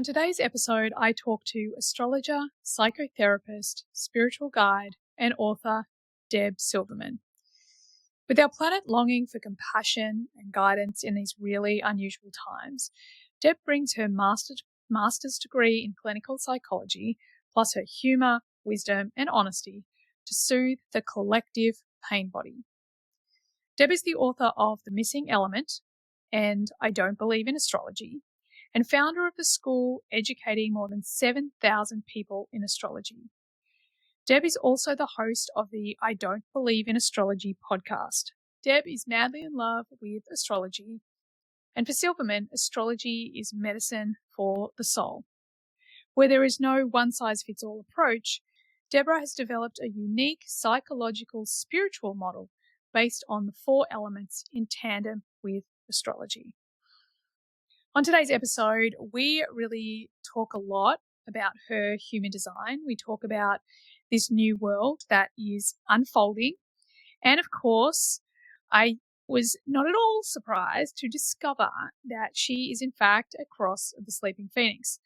On today's episode, I talk to astrologer, psychotherapist, spiritual guide, and author Deb Silverman. With our planet longing for compassion and guidance in these really unusual times, Deb brings her master's degree in clinical psychology, plus her humour, wisdom, and honesty to soothe the collective pain body. Deb is the author of The Missing Element and I Don't Believe in Astrology, and founder of the school educating more than 7,000 people in astrology. Deb is also the host of the I Don't Believe in Astrology podcast. Deb is madly in love with astrology, and for Silverman, astrology is medicine for the soul. Where there is no one-size-fits-all approach, Debra has developed a unique psychological spiritual model based on the 4 elements in tandem with astrology. On today's episode, we really talk a lot about her human design. We talk about this new world that is unfolding. And of course, I was not at all surprised to discover that she is in fact a cross of the Sleeping Phoenix.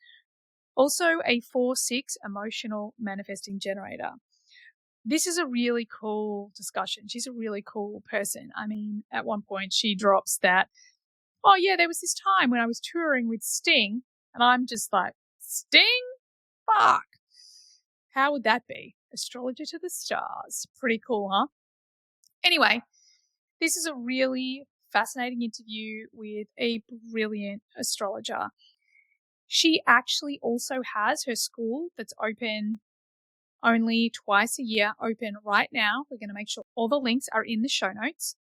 Also a 4/6 emotional manifesting generator. This is a really cool discussion. She's a really cool person. I mean, at one point she drops that, oh yeah, there was this time when I was touring with Sting, and I'm just like, Sting? Fuck. How would that be? Astrologer to the stars. Pretty cool, huh? Anyway, this is a really fascinating interview with a brilliant astrologer. She actually also has her school that's open only twice a year, open right now. We're going to make sure all the links are in the show notes.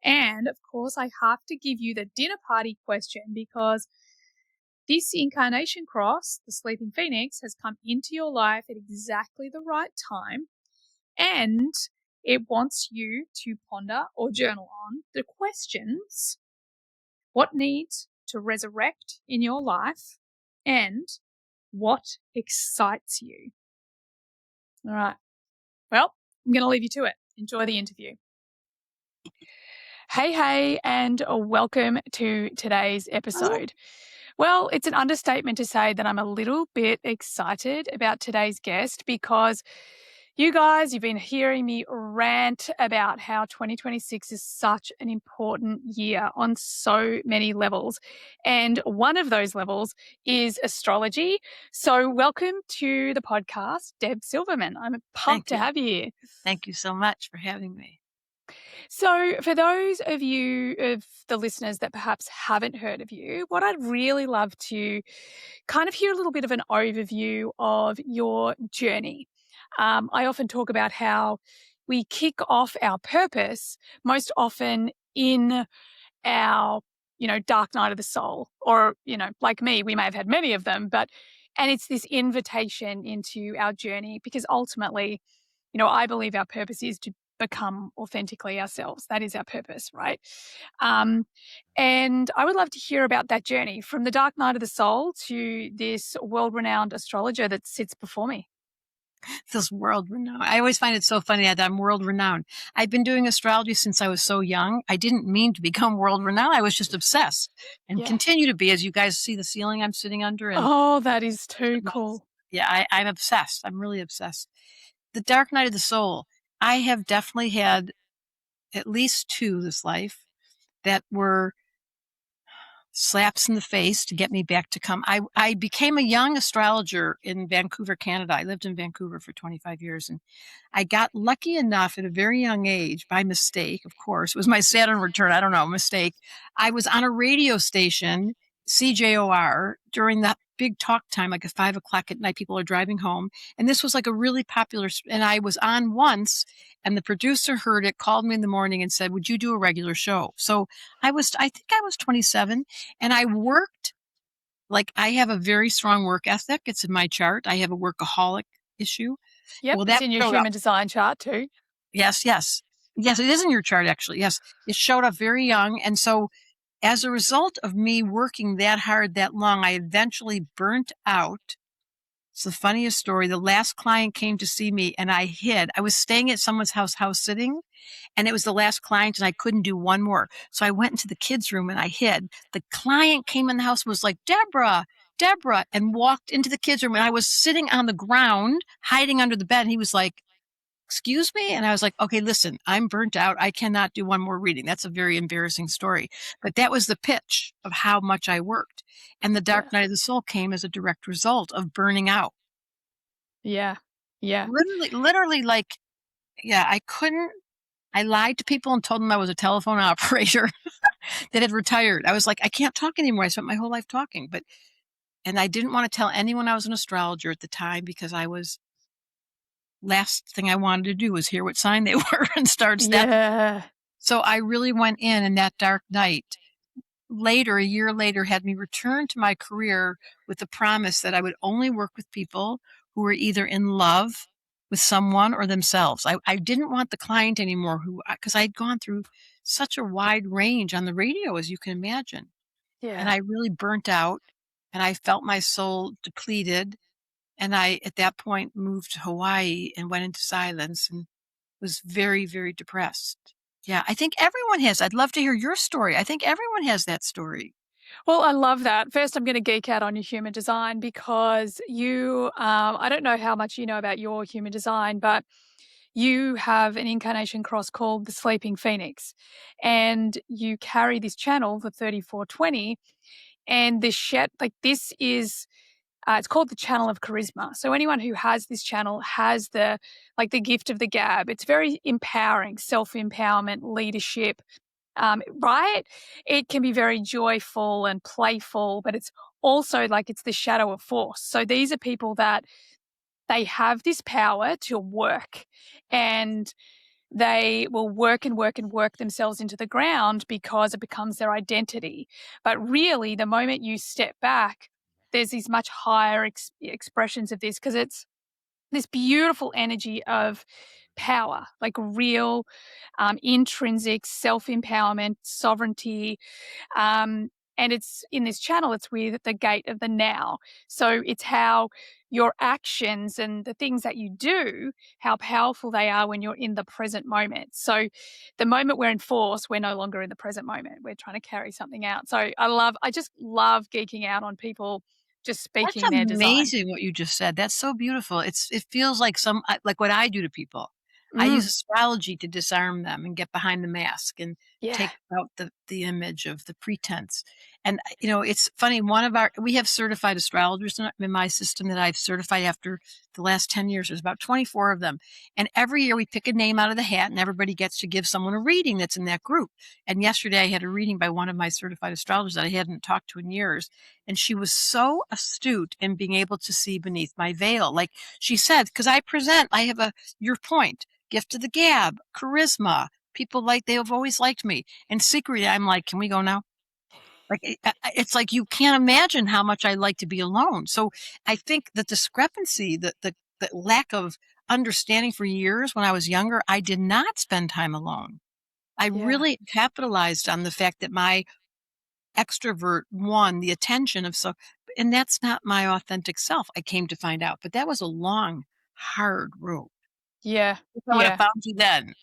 And of course, I have to give you the dinner party question because this incarnation cross, the Sleeping Phoenix, has come into your life at exactly the right time. And it wants you to ponder or journal on the questions: what needs to resurrect in your life and what excites you? All right. Well, I'm going to leave you to it. Enjoy the interview. Hey, and welcome to today's episode. Well, it's an understatement to say that I'm a little bit excited about today's guest because you guys, you've been hearing me rant about how 2026 is such an important year on so many levels. And one of those levels is astrology. So welcome to the podcast, Deb Silverman. I'm pumped to have you here. Thank you so much for having me. So for those of you, of the listeners that perhaps haven't heard of you, what I'd really love to kind of hear a little bit of an overview of your journey. I often talk about how we kick off our purpose most often in our, dark night of the soul, or, like me, we may have had many of them, and it's this invitation into our journey because ultimately, I believe our purpose is to become authentically ourselves. That is our purpose, right? And I would love to hear about that journey from the dark night of the soul to this world-renowned astrologer that sits before me. Feels world-renowned. I always find it so funny that I'm world-renowned. I've been doing astrology since I was so young. I didn't mean to become world-renowned. I was just obsessed and continue to be, as you guys see the ceiling I'm sitting under. And oh, that is too cool. Yeah, I'm obsessed. I'm really obsessed. The dark night of the soul. I have definitely had at least 2 this life that were slaps in the face to get me back to come. I became a young astrologer in Vancouver, Canada. I lived in Vancouver for 25 years, and I got lucky enough at a very young age, by mistake, of course. It was my Saturn return. I don't know, mistake. I was on a radio station, CJOR, during that big talk time, like at 5 o'clock at night, people are driving home. And this was like a really popular, and I was on once, and the producer heard it, called me in the morning and said, would you do a regular show? So I think I was 27, and I worked, like I have a very strong work ethic. It's in my chart. I have a workaholic issue. Yep, it's in your human design chart too. Yes. Yes, it is in your chart, actually. Yes, it showed up very young. And so as a result of me working that hard that long, I eventually burnt out. It's the funniest story. The last client came to see me and I hid. I was staying at someone's house sitting, and it was the last client and I couldn't do one more. So I went into the kids' room and I hid. The client came in the house and was like, Debra, Debra, and walked into the kids' room. And I was sitting on the ground, hiding under the bed. And he was like, excuse me? And I was like, okay, listen, I'm burnt out. I cannot do one more reading. That's a very embarrassing story. But that was the pitch of how much I worked. And the dark Yeah. night of the soul came as a direct result of burning out. Yeah. Yeah. Literally, like, yeah, I lied to people and told them I was a telephone operator that had retired. I was like, I can't talk anymore. I spent my whole life talking, and I didn't want to tell anyone I was an astrologer at the time because last thing I wanted to do was hear what sign they were and start that. Yeah. So I really went in, and that dark night later, a year later, had me return to my career with the promise that I would only work with people who were either in love with someone or themselves. I didn't want the client anymore because I'd gone through such a wide range on the radio, as you can imagine. And Yeah. I really burnt out, and I felt my soul depleted. And I, at that point, moved to Hawaii and went into silence and was very, very depressed. Yeah, I think everyone has. I'd love to hear your story. I think everyone has that story. Well, I love that. First, I'm going to geek out on your human design because I don't know how much you know about your human design, but you have an incarnation cross called the Sleeping Phoenix, and you carry this channel, the 3420, and this is it's called the channel of charisma. So anyone who has this channel has the gift of the gab. It's very empowering, self-empowerment, leadership, right? It can be very joyful and playful, but it's also like it's the shadow of force. So these are people that they have this power to work, and they will work and work and work themselves into the ground because it becomes their identity. But really, the moment you step back, there's these much higher expressions of this because it's this beautiful energy of power, like real intrinsic self empowerment, sovereignty. Um, and it's in this channel, it's with the gate of the now. So it's how your actions and the things that you do, how powerful they are when you're in the present moment. So the moment we're in force, we're no longer in the present moment. We're trying to carry something out. So I just love geeking out on people just That's speaking their design. amazing what you just said. That's so beautiful. It feels like like what I do to people. I use Mm, astrology to disarm them and get behind the mask and yeah. take out the image of the pretense. And it's funny. We have certified astrologers in my system that I've certified after the last 10 years. There's about 24 of them, and every year we pick a name out of the hat, and everybody gets to give someone a reading that's in that group. And yesterday I had a reading by one of my certified astrologers that I hadn't talked to in years. And she was so astute in being able to see beneath my veil. Like she said, because I have your point, gift of the gab, charisma. People they have always liked me. And secretly, I'm like, can we go now? Like, it's like you can't imagine how much I like to be alone. So I think the discrepancy, the lack of understanding for years when I was younger, I did not spend time alone. I Yeah. really capitalized on the fact that my extrovert won the attention of and that's not my authentic self, I came to find out. But that was a long, hard road. Yeah. If I would have Yeah. found you then.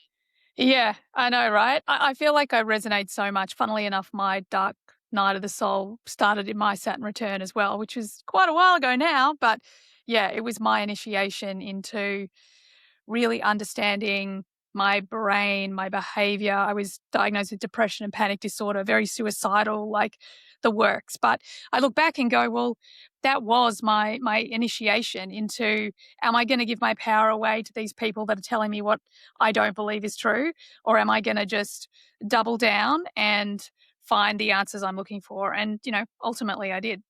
Yeah. I know, right? I feel like I resonate so much. Funnily enough, my dark night of the soul started in my Saturn return as well, which was quite a while ago now. But yeah, it was my initiation into really understanding my brain, my behavior. I was diagnosed with depression and panic disorder, very suicidal, like the works. But I look back and go, well, that was my initiation into, am I going to give my power away to these people that are telling me what I don't believe is true? Or am I going to just double down and find the answers I'm looking for? And, ultimately I did.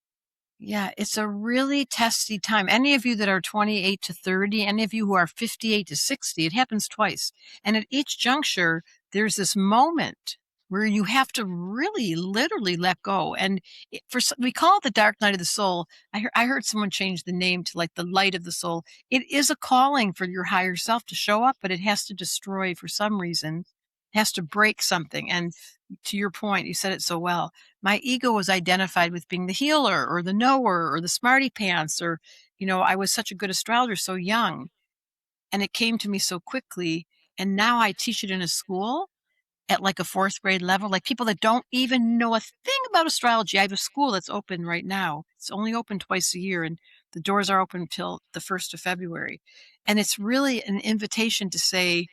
Yeah, it's a really testy time. Any of you that are 28 to 30, any of you who are 58 to 60, it happens twice. And at each juncture, there's this moment where you have to really literally let go. And we call it the dark night of the soul. I heard someone change the name to like the light of the soul. It is a calling for your higher self to show up, but it has to destroy for some reason. It has to break something. And to your point, you said it so well. My ego was identified with being the healer or the knower or the smarty pants, or, I was such a good astrologer so young, and it came to me so quickly. And now I teach it in a school. at like a 4th grade level, like people that don't even know a thing about astrology. I have a school that's open right now. It's only open twice a year, and the doors are open till the 1st of February. And it's really an invitation to say,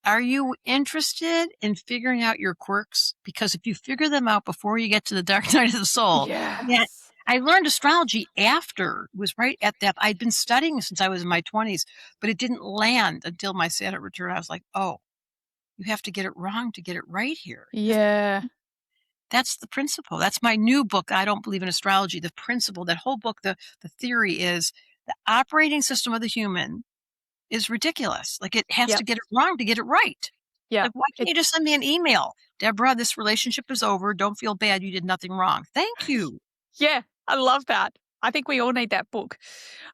are you interested in figuring out your quirks? Because if you figure them out before you get to the dark night of the soul, I mean, Yes. I learned astrology after, it was right at that. I'd been studying since I was in my 20s, but it didn't land until my Saturn return. I was like, oh, you have to get it wrong to get it right here. Yeah. That's the principle. That's my new book, I Don't Believe in Astrology. The principle, that whole book, the theory is the operating system of the human is ridiculous. Like, it has to Yep. get it wrong to get it right. Yep. Like, why can't you just send me an email? Deborah, this relationship is over. Don't feel bad. You did nothing wrong. Thank you. Yeah, I love that. I think we all need that book.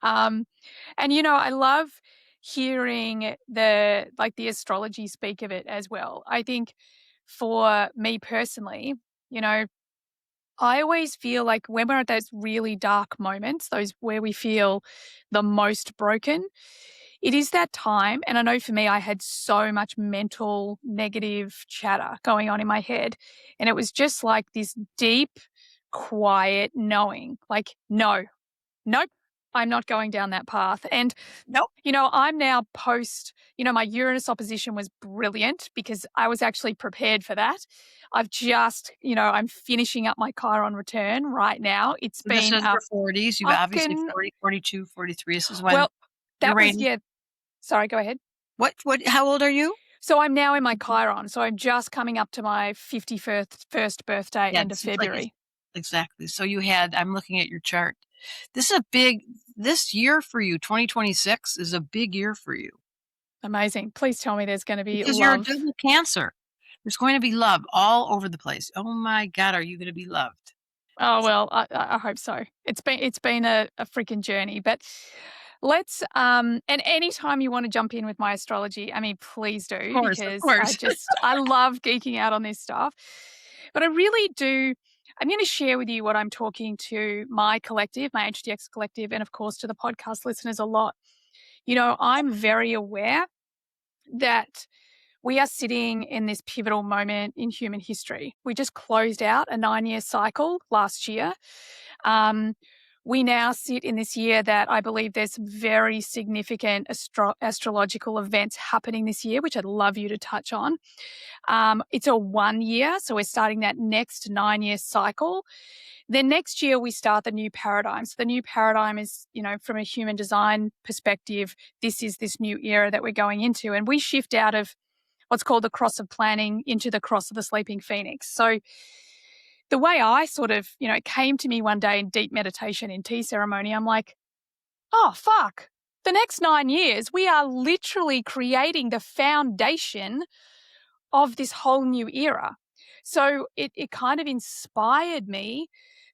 And I love hearing the astrology speak of it as well. I think for me personally, I always feel like when we're at those really dark moments, those where we feel the most broken, it is that time. And I know for me, I had so much mental negative chatter going on in my head. And it was just like this deep, quiet knowing, like, no, nope, I'm not going down that path. And, Nope. I'm now my Uranus opposition was brilliant because I was actually prepared for that. I've just, I'm finishing up my Chiron return right now. It's So this been is a your 40s. You obviously fucking, 40, 42, 43. This is when well, that was, Uranus. yeah. Sorry, go ahead. How old are you? So I'm now in my Chiron. So I'm just coming up to my 51st birthday, Yeah, end it of seems like it's February. exactly. So I'm looking at your chart. This year for you, 2026 is a big year for you. Amazing. Please tell me there's going to be Because you're a love. double Cancer. There's going to be love all over the place. Oh my God, are you going to be loved? Oh, well, I hope so. It's been a freaking journey, but let's and anytime you want to jump in with my astrology, I mean, please do, Of because course. I love geeking out on this stuff. But I really do. I'm going to share with you what I'm talking to my collective, my HDX collective, and of course to the podcast listeners a lot. I'm very aware that we are sitting in this pivotal moment in human history. We just closed out a 9-year cycle last year. We now sit in this year that I believe there's some very significant astrological events happening this year, which I'd love you to touch on. It's a 1 year, so we're starting that next 9-year cycle. Then next year, we start the new paradigm. So the new paradigm is, from a human design perspective, this is this new era that we're going into. And we shift out of what's called the cross of planning into the cross of the sleeping phoenix. So the way I sort of, it came to me one day in deep meditation in tea ceremony, I'm like, oh, fuck. The next 9 years, we are literally creating the foundation of this whole new era. So it kind of inspired me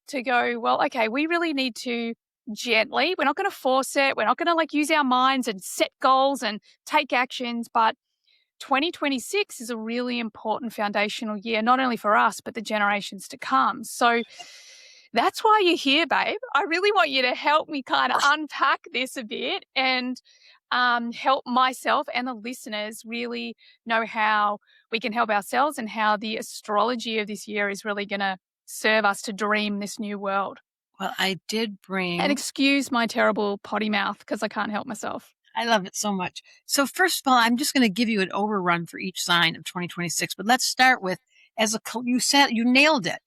to go, well, okay, we really need to gently, we're not going to force it. We're not going to use our minds and set goals and take actions, but 2026 is a really important foundational year, not only for us, but the generations to come. So that's why you're here, babe. I really want you to help me kind of unpack this a bit and help myself and the listeners really know how we can help ourselves and how the astrology of this year is really going to serve us to dream this new world. Well, I did bring... And excuse my terrible potty mouth because I can't help myself. I love it so much. So first of all, I'm just going to give you an overrun for each sign of 2026, but let's start with, you nailed it.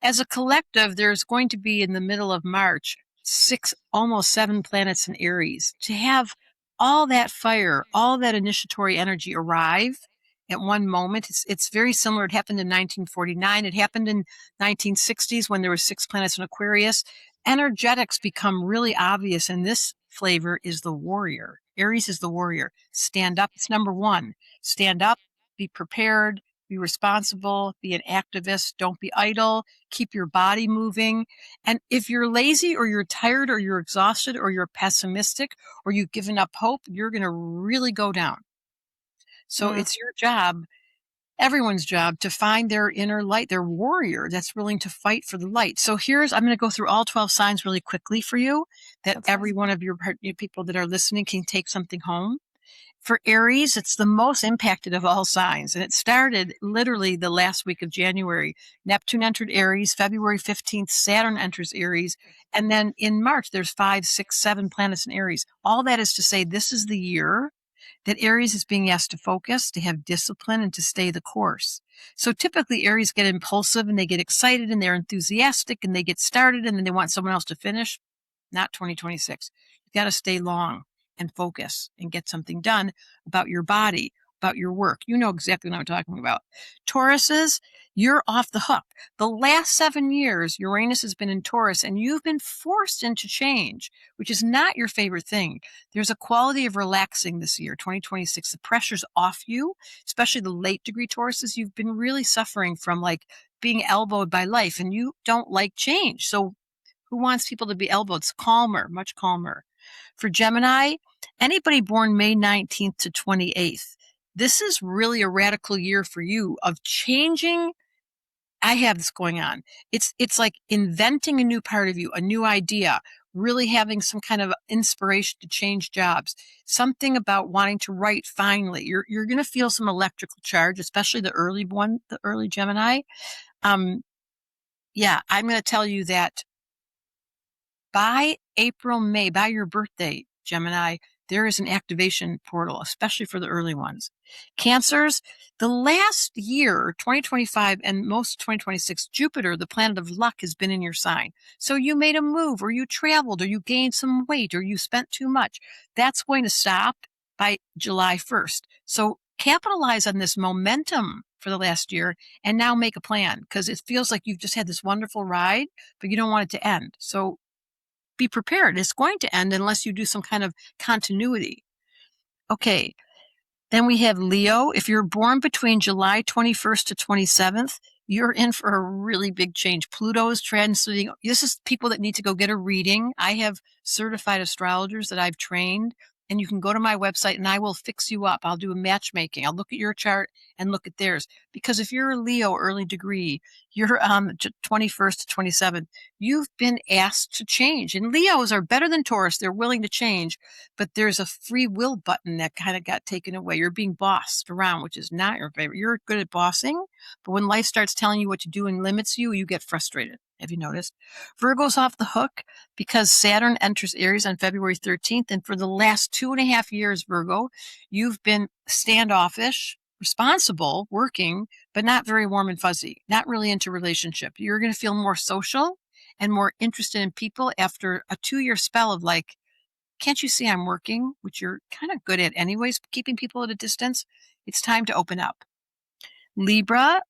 As a collective, there's going to be in the middle of March, 6, almost 7 planets in Aries. To have all that fire, all that initiatory energy arrive at one moment, it's very similar. It happened in 1949. It happened in 1960s when there were 6 planets in Aquarius. Energetics become really obvious, and this flavor is the warrior. Aries is the warrior. Stand up. It's number 1. Stand up, be prepared, be responsible, be an activist, don't be idle, keep your body moving. And if you're lazy or you're tired or you're exhausted or you're pessimistic or you've given up hope, you're going to really go down. So it's your job, everyone's job, to find their inner light, their warrior that's willing to fight for the light. So I'm going to go through all 12 signs really quickly for you, that every one of your people that are listening can take something home. For Aries, it's the most impacted of all signs, and it started literally the last week of January. Neptune entered Aries, February 15th, Saturn enters Aries, and then in March, there's 5, 6, 7 planets in Aries. All that is to say, this is the year that Aries is being asked to focus, to have discipline, and to stay the course. So typically, Aries get impulsive, and they get excited, and they're enthusiastic, and they get started, and then they want someone else to finish. Not 2026. You've got to stay long and focus and get something done about your body, about your work. You know exactly what I'm talking about. Tauruses, you're off the hook. The last 7 years, Uranus has been in Taurus, and you've been forced into change, which is not your favorite thing. There's a quality of relaxing this year, 2026. The pressure's off you, especially the late degree Tauruses. You've been really suffering from like being elbowed by life, and you don't like change. So who wants people to be elbowed? It's calmer, much calmer. For Gemini, anybody born May 19th to 28th, this is really a radical year for you of changing. I have this going on. It's like inventing a new part of you, a new idea, really having some kind of inspiration to change jobs, something about wanting to write finally. You're going to feel some electrical charge, especially the early Gemini. Yeah, I'm going to tell you that by April, May, by your birthday, Gemini, there is an activation portal, especially for the early ones. Cancers, the last year, 2025 and most of 2026, Jupiter, the planet of luck, has been in your sign. So you made a move, or you traveled, or you gained some weight, or you spent too much. That's going to stop by July 1st. So capitalize on this momentum for the last year and now make a plan, because it feels like you've just had this wonderful ride, but you don't want it to end. So be prepared. It's going to end unless you do some kind of continuity. Okay. Then we have Leo. If you're born between July 21st to 27th, you're in for a really big change. Pluto is transiting. This is people that need to go get a reading. I have certified astrologers that I've trained, and you can go to my website and I will fix you up. I'll do a matchmaking. I'll look at your chart and look at theirs. Because if you're a Leo early degree, you're 21st to 27th, you've been asked to change. And Leos are better than Taurus. They're willing to change, but there's a free will button that kind of got taken away. You're being bossed around, which is not your favorite. You're good at bossing, but when life starts telling you what to do and limits you, you get frustrated. Have you noticed? Virgo's off the hook because Saturn enters Aries on February 13th. And for the last 2.5 years, Virgo, you've been standoffish, responsible, working, but not very warm and fuzzy, not really into relationship. You're going to feel more social and more interested in people after a 2-year spell of like, can't you see I'm working, which you're kind of good at anyways, keeping people at a distance. It's time to open up. Libra,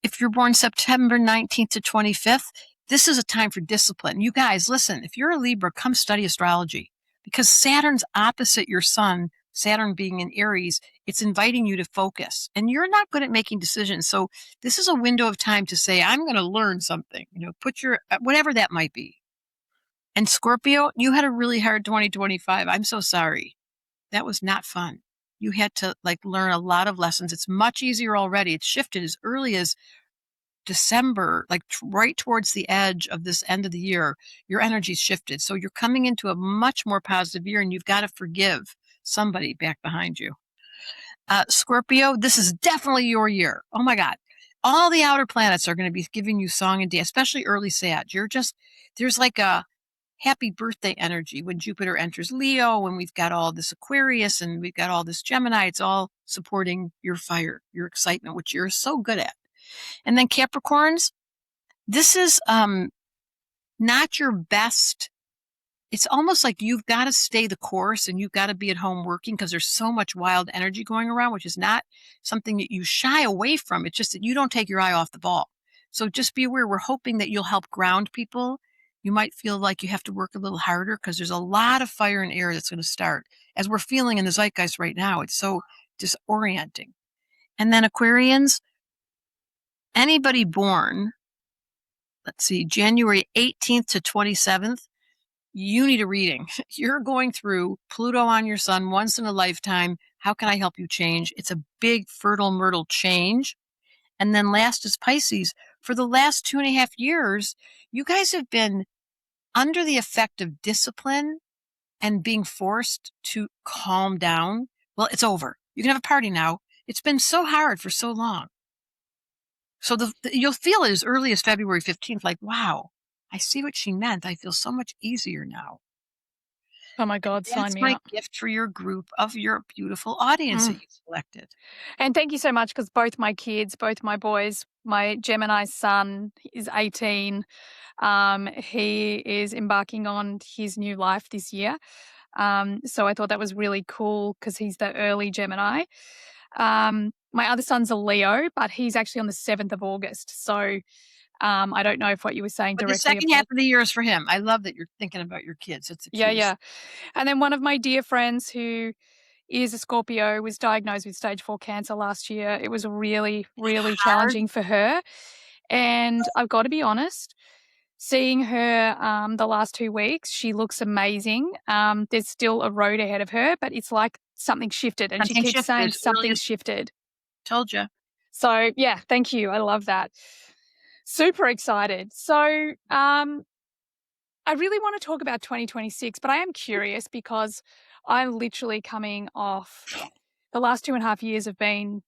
if you're born September 19th to 25th, this is a time for discipline. You guys, listen, if you're a Libra, come study astrology, because Saturn's opposite your sun, Saturn being in Aries, it's inviting you to focus, and you're not good at making decisions. So this is a window of time to say, I'm going to learn something, put your, whatever that might be. And Scorpio, you had a really hard 2025. I'm so sorry. That was not fun. You had to learn a lot of lessons. It's much easier already. It's shifted as early as December, right towards the edge of this end of the year. Your energy's shifted. So you're coming into a much more positive year, and you've got to forgive somebody back behind you. Scorpio, this is definitely your year. Oh my God. All the outer planets are going to be giving you song and dance, especially early Sag. There's like a happy birthday energy when Jupiter enters Leo, when we've got all this Aquarius and we've got all this Gemini. It's all supporting your fire, your excitement, which you're so good at. And then Capricorns, this is not your best. It's almost like you've got to stay the course and you've got to be at home working, because there's so much wild energy going around, which is not something that you shy away from. It's just that you don't take your eye off the ball. So just be aware. We're hoping that you'll help ground people. You might feel like you have to work a little harder because there's a lot of fire and air that's going to start, as we're feeling in the zeitgeist right now. It's so disorienting. And then Aquarians, anybody born, let's see, January 18th to 27th, you need a reading. You're going through Pluto on your sun once in a lifetime. How can I help you change? It's a big fertile myrtle change. And then last is Pisces. For the last 2.5 years, you guys have been under the effect of discipline and being forced to calm down. Well, it's over. You can have a party now. It's been so hard for so long. So you'll feel it as early as February 15th, like, wow, I see what she meant. I feel so much easier now. Oh my God, sign That's me my up. gift for your group of your beautiful audience that Mm. you selected. And thank you so much, because both my kids, both my boys, my Gemini son is 18. He is embarking on his new life this year. So I thought that was really cool because he's the early Gemini. My other son's a Leo, but he's actually on the 7th of August. So I don't know if what you were saying But the directly second half applies. of the year is for him. I love that you're thinking about your kids. It's the Yeah, cutest. yeah. And then one of my dear friends who is a Scorpio was diagnosed with stage 4 cancer last year. It was really, really Hard. challenging for her. And I've got to be honest, seeing her the last 2 weeks, she looks amazing. There's still a road ahead of her, but it's like something shifted. And she Something keeps shifted saying as early something as shifted. told you. So, yeah, thank you. I love that. Super excited. So, I really want to talk about 2026, but I am curious because I'm literally coming off the last 2.5 years have been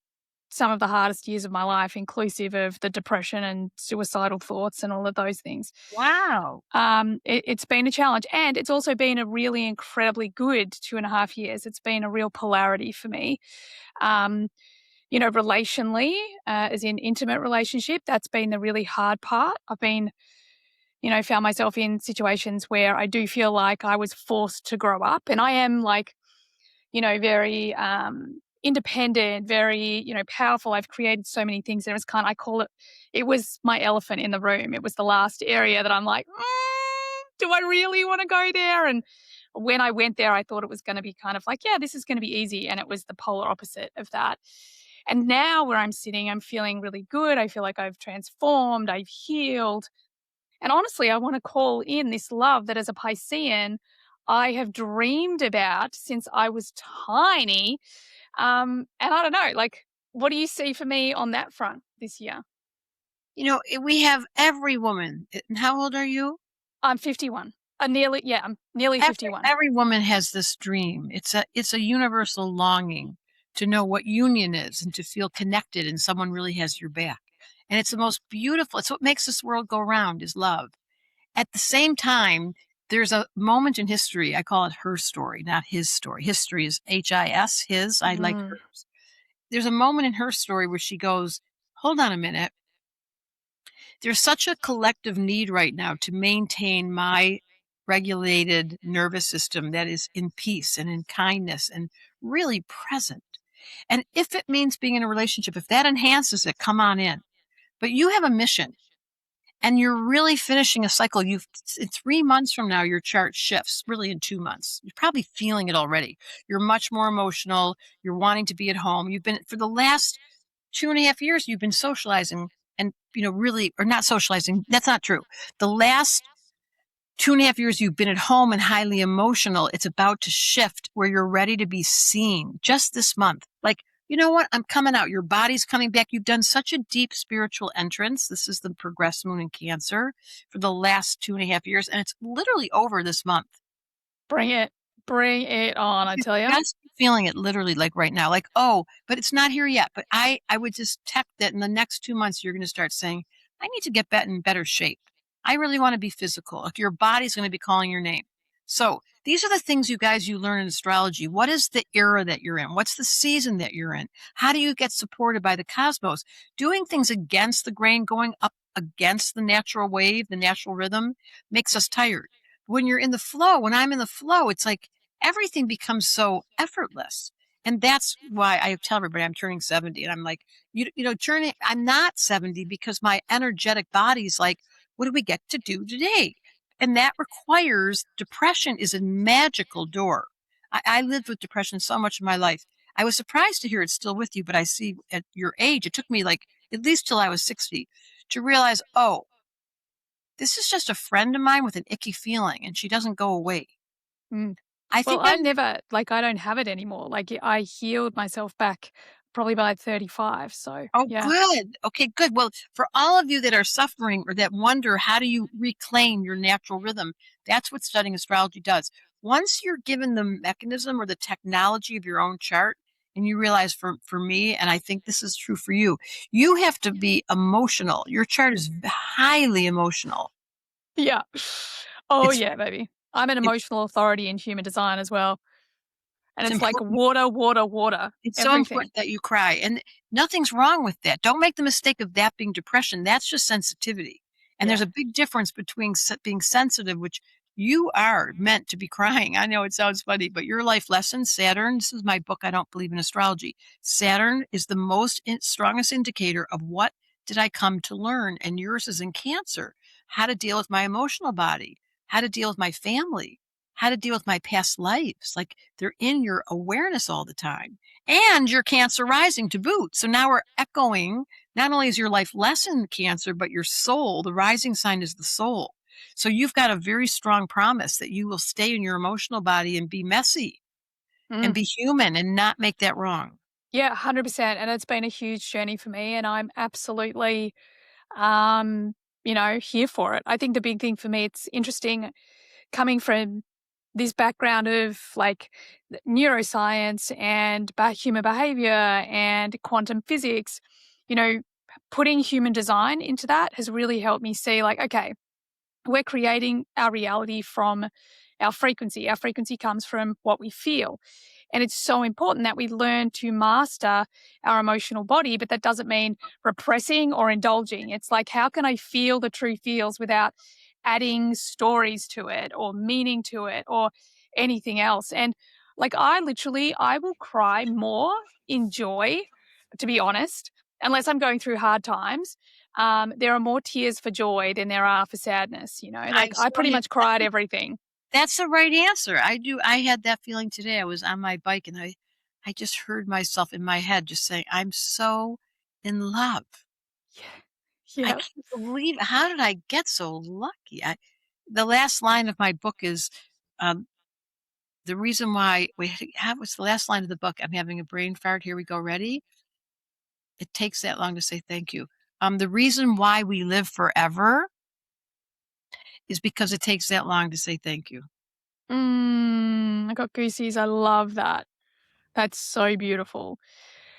some of the hardest years of my life, inclusive of the depression and suicidal thoughts and all of those things. Wow. It's been a challenge, and it's also been a really incredibly good 2.5 years. It's been a real polarity for me. Um, relationally, as in intimate relationship, that's been the really hard part. I've been, found myself in situations where I do feel like I was forced to grow up, and I am like, very independent, very, powerful. I've created so many things. And it was my elephant in the room. It was the last area that I'm like, do I really want to go there? And when I went there, I thought it was going to be kind of like, yeah, this is going to be easy. And it was the polar opposite of that. And now where I'm sitting, I'm feeling really good. I feel like I've transformed, I've healed. And honestly, I want to call in this love that as a Piscean, I have dreamed about since I was tiny. And I don't know, like, what do you see for me on that front this year? We have every woman. And how old are you? I'm 51. I'm nearly Every 51. every woman has this dream. It's a universal longing to know what union is and to feel connected and someone really has your back. And it's the most beautiful. It's what makes this world go round is love. At the same time, there's a moment in history. I call it her story, not his story. History is HIS, his. I like Mm, hers. There's a moment in her story where she goes, hold on a minute. There's such a collective need right now to maintain my regulated nervous system that is in peace and in kindness and really present. And if it means being in a relationship, if that enhances it, come on in. But you have a mission and you're really finishing a cycle. In 3 months from now, your chart shifts, really in 2 months. You're probably feeling it already. You're much more emotional. You're wanting to be at home. You've been, for the last 2.5 years, you've been socializing and, really, or not socializing. That's not true. The last 2.5 years, you've been at home and highly emotional. It's about to shift where you're ready to be seen just this month. Like, you know what? I'm coming out. Your body's coming back. You've done such a deep spiritual entrance. This is the progressed moon in Cancer for the last 2.5 years, and it's literally over this month. bring it. Bring it on, I You tell you. just feeling it literally like right now, like, oh, but it's not here yet. But I would just detect that in the next 2 months, you're going to start saying, I need to get in better shape. I really want to be physical. Like your body's going to be calling your name. So these are the things you learn in astrology. What is the era that you're in? What's the season that you're in? How do you get supported by the cosmos? Doing things against the grain, going up against the natural wave, the natural rhythm makes us tired. When you're in the flow, when I'm in the flow, it's like everything becomes so effortless. And that's why I tell everybody I'm turning 70. And I'm like, I'm not 70 because my energetic body's like, what do we get to do today? And that requires depression is a magical door. I lived with depression so much of my life. I was surprised to hear it's still with you, but I see at your age, it took me like at least till I was 60 to realize, oh, this is just a friend of mine with an icky feeling and she doesn't go away. Mm. I Well, think that I don't have it anymore. Like, I healed myself back probably by 35. So, Oh, yeah. good. Okay, good. Well, for all of you that are suffering or that wonder, how do you reclaim your natural rhythm? That's what studying astrology does. once you're given the mechanism or the technology of your own chart, and you realize for me, and I think this is true for you, you have to be emotional. Your chart is highly emotional. Yeah. Oh, It's yeah, baby. I'm an it, emotional authority in human design as well. And it's it's like important. water, water, water, It's so everything. important that you cry, and nothing's wrong with that. Don't make the mistake of that being depression. That's just sensitivity. And Yeah. there's a big difference between being sensitive, which you are meant to be crying. I know it sounds funny, but your life lesson, Saturn, this is my book, I Don't Believe in Astrology. Saturn is the most strongest indicator of what did I come to learn, and yours is in Cancer. How to deal with my emotional body, how to deal with my family, how to deal with my past lives. Like they're in your awareness all the time. And your Cancer rising to boot. So now we're echoing, not only is your life lesson Cancer, but your soul, the rising sign is the soul. So you've got a very strong promise that you will stay in your emotional body and be messy and Mm. be human and not make that wrong. Yeah, 100%. And it's been a huge journey for me. And I'm absolutely, um, here for it. I think the big thing for me, it's interesting coming from this background of like neuroscience and human behavior and quantum physics, you know, putting human design into that has really helped me see like, okay, we're creating our reality from our frequency. Our frequency comes from what we feel. And it's so important that we learn to master our emotional body, but that doesn't mean repressing or indulging. It's like, how can I feel the true feels without adding stories to it or meaning to it or anything else? And like, I will cry more in joy, to be honest, unless I'm going through hard times. There are more tears for joy than there are for sadness, I like I so pretty have much cried everything. That's the right answer. I do. I had that feeling today. I was on my bike and I just heard myself in my head just saying, I'm so in love. Yeah. I Yeah. can't believe how did I get so lucky? The last line of my book is um, the reason why what's the last line of the book? I'm having a brain fart. Here we go. Ready? It takes that long to say thank you. The reason why we live forever is because it takes that long to say thank you. I got goosies. I love that. That's so beautiful.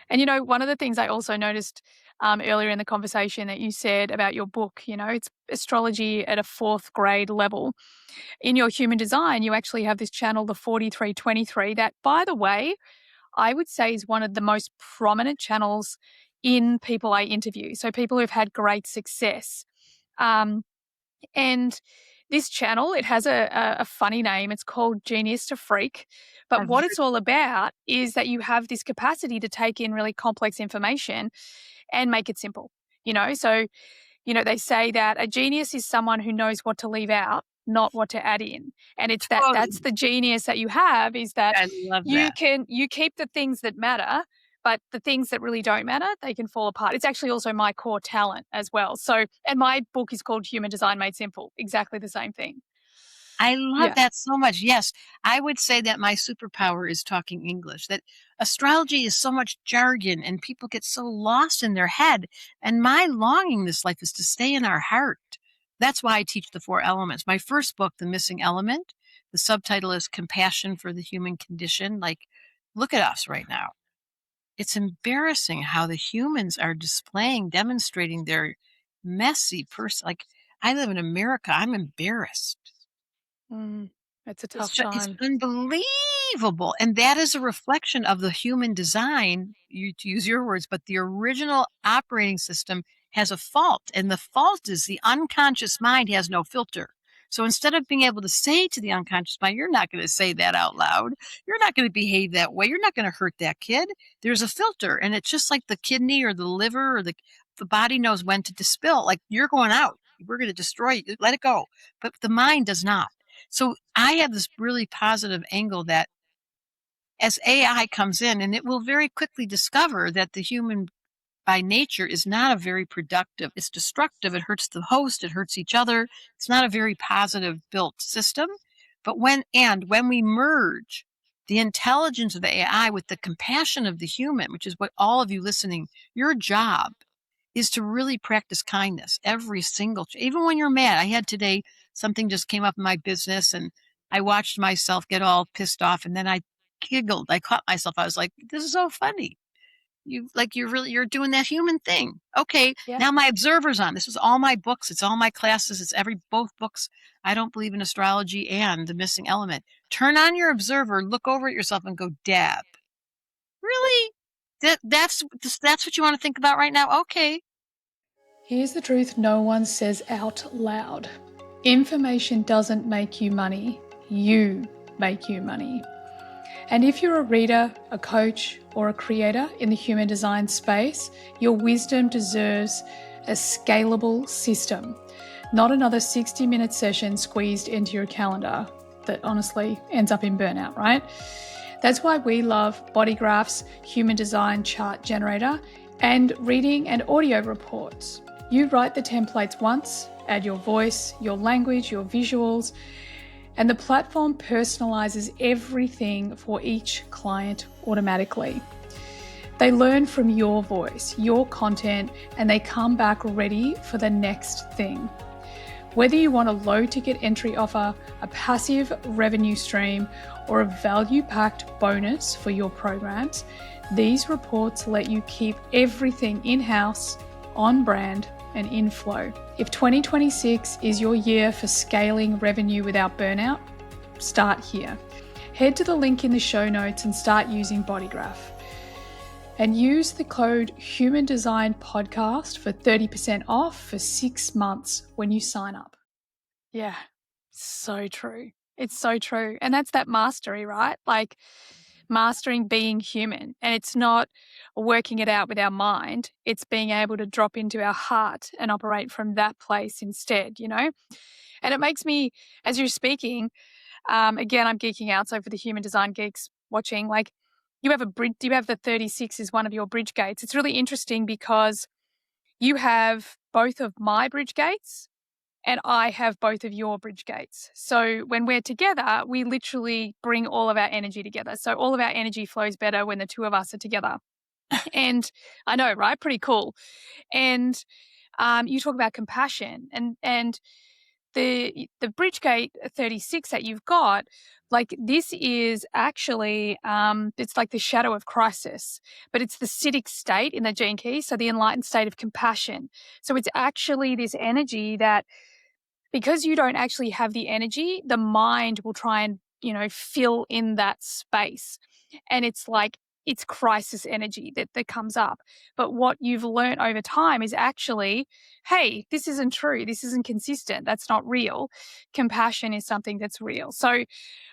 And, one of the things I also noticed earlier in the conversation that you said about your book, it's astrology at a fourth grade level. In your human design, you actually have this channel, the 4323, that, by the way, I would say is one of the most prominent channels in people I interview. So people who've had great success. Um, And this channel, it has a funny name. It's called Genius to Freak. But I've what heard it's all about is that you have this capacity to take in really complex information and make it simple. So, they say that a genius is someone who knows what to leave out, not what to add in. And it's that's totally. the genius that you have, is that I love that. you keep the things that matter, but the things that really don't matter, they can fall apart. It's actually also my core talent as well. So, and my book is called Human Design Made Simple. Exactly the same thing. I love Yeah. that so much. Yes, I would say that my superpower is talking English, that astrology is so much jargon and people get so lost in their head. And my longing in this life is to stay in our heart. That's why I teach the four elements. My first book, The Missing Element, the subtitle is Compassion for the Human Condition. Like, look at us right now. It's embarrassing how the humans are demonstrating their messy person. Like, I live in America, I'm embarrassed. Mm, it's a tough It's time. unbelievable, and that is a reflection of the human design, you to use your words, but the original operating system has a fault, and the fault is the unconscious mind has no filter. So instead of being able to say to the unconscious mind, "You're not gonna say that out loud. You're not gonna behave that way. You're not gonna hurt that kid," there's a filter, and it's just like the kidney or the liver or the body knows when to dispill, like, "You're going out. We're gonna destroy you. Let it go." But the mind does not. So I have this really positive angle that as AI comes in, and it will very quickly discover that the human by nature is not a very productive, it's destructive, it hurts the host, it hurts each other. It's not a very positive built system. But when we merge the intelligence of the AI with the compassion of the human, which is what all of you listening, your job is to really practice kindness every single even when you're mad. I had today something just came up in my business and I watched myself get all pissed off, and then I giggled. I caught myself. I was like, this is so funny. You're doing that human thing. Okay, Yeah. now my observer's on. This is all my books. It's all my classes. It's both books. I don't believe in astrology and the missing element. Turn on your observer, look over at yourself and go, Dab. Really? That's what you want to think about right now? Okay. Here's the truth no one says out loud. Information doesn't make you money. You make you money. And if you're a reader, a coach, or a creator in the human design space, your wisdom deserves a scalable system, not another 60-minute session squeezed into your calendar that honestly ends up in burnout, right? That's why we love Bodygraph's human design chart generator and reading and audio reports. You write the templates once, add your voice, your language, your visuals, and the platform personalizes everything for each client automatically. They learn from your voice, your content, and they come back ready for the next thing. Whether you want a low-ticket entry offer, a passive revenue stream, or a value-packed bonus for your programs, these reports let you keep everything in-house, on brand, and in flow. If 2026 is your year for scaling revenue without burnout, start here. Head to the link in the show notes and start using Bodygraph. And use the code HumanDesignPodcast for 30% off for 6 months when you sign up. Yeah, so true. It's so true. And that's that mastery, right? Like mastering being human. And it's not working it out with our mind. It's being able to drop into our heart and operate from that place instead, you know? And it makes me, as you're speaking, again, I'm geeking out. So for the human design geeks watching, like you have the 36 as one of your bridge gates. It's really interesting because you have both of my bridge gates and I have both of your bridge gates. So when we're together, we literally bring all of our energy together. So all of our energy flows better when the two of us are together. And I know, right? Pretty cool. And you talk about compassion and the bridge gate 36 that you've got, like this is actually it's like the shadow of crisis, but it's the Siddhic state in the gene key, so the enlightened state of compassion. So it's actually this energy that, because you don't actually have the energy, the mind will try and, fill in that space. And it's like, it's crisis energy that comes up. But what you've learned over time is actually, hey, this isn't true. This isn't consistent. That's not real. Compassion is something that's real. So I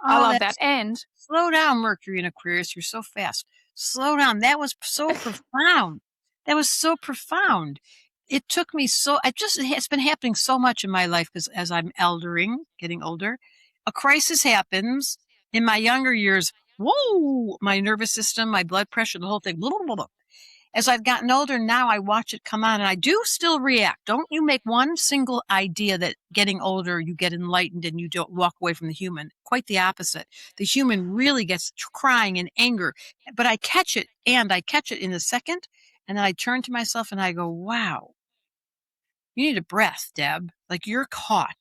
Oh, love that. And slow down, Mercury in Aquarius. You're so fast. Slow down. That was so profound. That was so profound. It took me it's been happening so much in my life because as I'm getting older, a crisis happens. In my younger years, whoa, my nervous system, my blood pressure, the whole thing, blah, blah, blah, blah. As I've gotten older now, I watch it come on and I do still react. Don't you make one single idea that getting older, you get enlightened and you don't walk away from the human. Quite the opposite. The human really gets crying in anger, but I catch it in a second. And then I turn to myself and I go, wow, you need a breath, Deb. Like you're caught.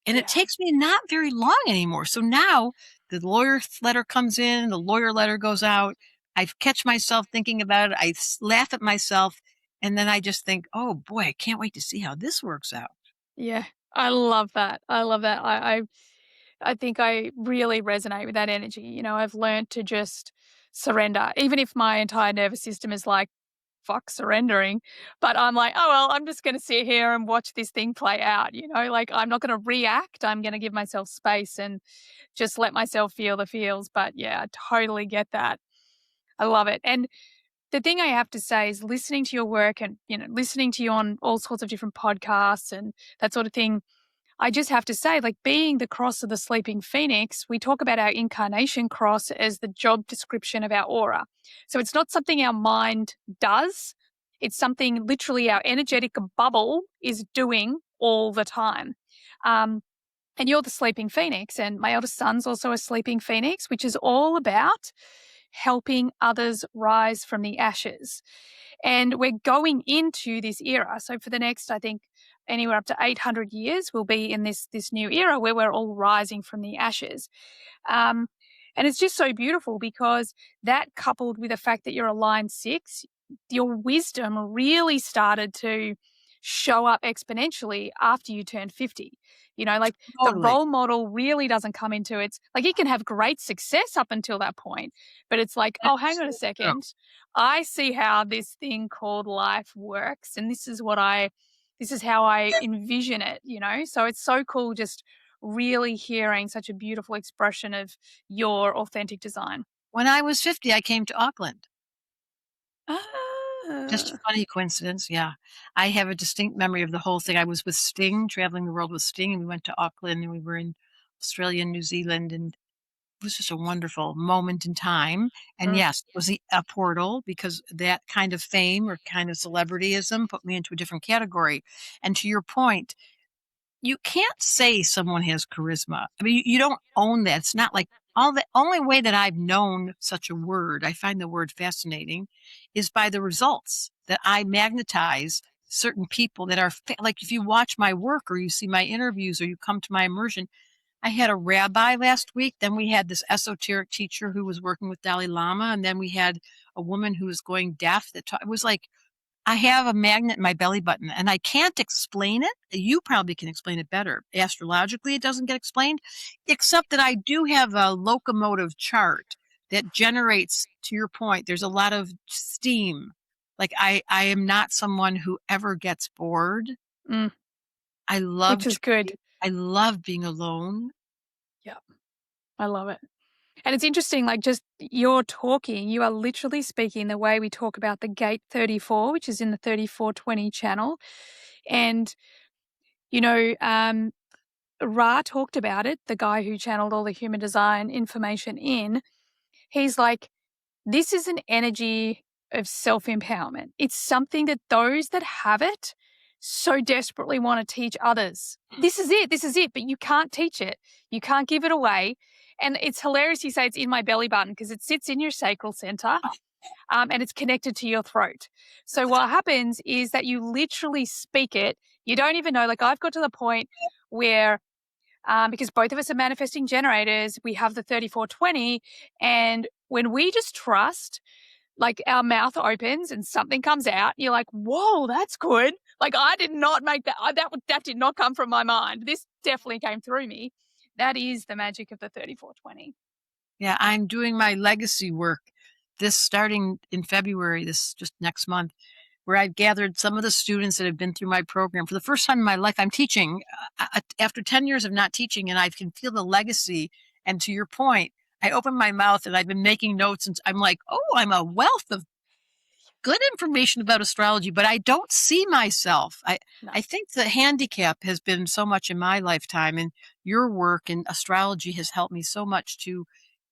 And it takes me not very long anymore. So now the lawyer letter comes in, the lawyer letter goes out. I catch myself thinking about it. I laugh at myself. And then I just think, oh boy, I can't wait to see how this works out. yeah, I love that. I love that. I think I really resonate with that energy. I've learned to just surrender, even if my entire nervous system is like, fuck surrendering. But I'm like, oh, well, I'm just going to sit here and watch this thing play out. Like I'm not going to react. I'm going to give myself space and just let myself feel the feels. But yeah, I totally get that. I love it. And the thing I have to say is listening to your work and, listening to you on all sorts of different podcasts and that sort of thing, I just have to say, like being the cross of the sleeping phoenix, we talk about our incarnation cross as the job description of our aura. So it's not something our mind does. It's something literally our energetic bubble is doing all the time. And you're the sleeping phoenix, and my eldest son's also a sleeping phoenix, which is all about helping others rise from the ashes. And we're going into this era. So for the next, I think, anywhere up to 800 years, we'll be in this new era where we're all rising from the ashes. Um, and it's just so beautiful because that, coupled with the fact that you're a line 6, your wisdom really started to show up exponentially after you turned 50. Like the Totally. role model really doesn't come into its, like, you can have great success up until that point, but it's like, oh, That's hang on a so true. second. I see how this thing called life works, and this is how I envision it. So it's so cool just really hearing such a beautiful expression of your authentic design. When I was 50, I came to Auckland. Just a Ah. funny coincidence, yeah. I have a distinct memory of the whole thing. I was with Sting, traveling the world with Sting, and we went to Auckland, and we were in Australia and New Zealand, and it was just a wonderful moment in time. And Mm, yes, it was a portal because that kind of fame or kind of celebrityism put me into a different category. And to your point, you can't say someone has charisma. I mean, you don't own that. It's not like all the only way that I've known such a word, I find the word fascinating, is by the results that I magnetize certain people that are like if you watch my work or you see my interviews or you come to my immersion. I had a rabbi last week. Then we had this esoteric teacher who was working with Dalai Lama. And then we had a woman who was going deaf it was like I have a magnet in my belly button and I can't explain it. You probably can explain it better. Astrologically, it doesn't get explained, except that I do have a locomotive chart that generates, to your point, there's a lot of steam. Like I am not someone who ever gets bored. mm, I which love is to good. read. I love being alone. Yeah, I love it. And it's interesting, like, just you're talking, you are literally speaking the way we talk about the gate 34, which is in the 3420 channel. And, you know, um, Ra talked about it, the guy who channeled all the human design information in. He's like, this is an energy of self-empowerment. It's something that those that have it so desperately want to teach others. This is it. This is it. But you can't teach it. You can't give it away. And it's hilarious you say it's in my belly button because it sits in your sacral center, and it's connected to your throat. So what happens is that you literally speak it. You don't even know. Like, I've got to the point where because both of us are manifesting generators, we have the 3420. And when we just trust, like, our mouth opens and something comes out, you're like, whoa, that's good. Like, I did not make that. That did not come from my mind. This definitely came through me. That is the magic of the 3420. Yeah, I'm doing my legacy work this starting in February, this just next month, where I've gathered some of the students that have been through my program. For the first time in my life, I'm teaching after 10 years of not teaching, and I can feel the legacy. And to your point, I open my mouth and I've been making notes, and I'm like, oh, I'm a wealth of good information about astrology, but I don't see myself. No. I think the handicap has been so much in my lifetime, and your work in astrology has helped me so much to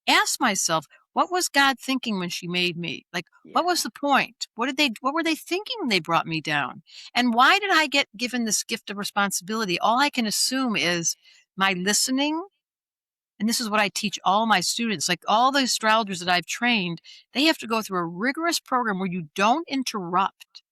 ask myself, what was God thinking when she made me? Like, what Yeah. was the point? What were they thinking when they brought me down? And why did I get given this gift of responsibility? All I can assume is my listening. And this is what I teach all my students, like all the astrologers that I've trained, they have to go through a rigorous program where you don't interrupt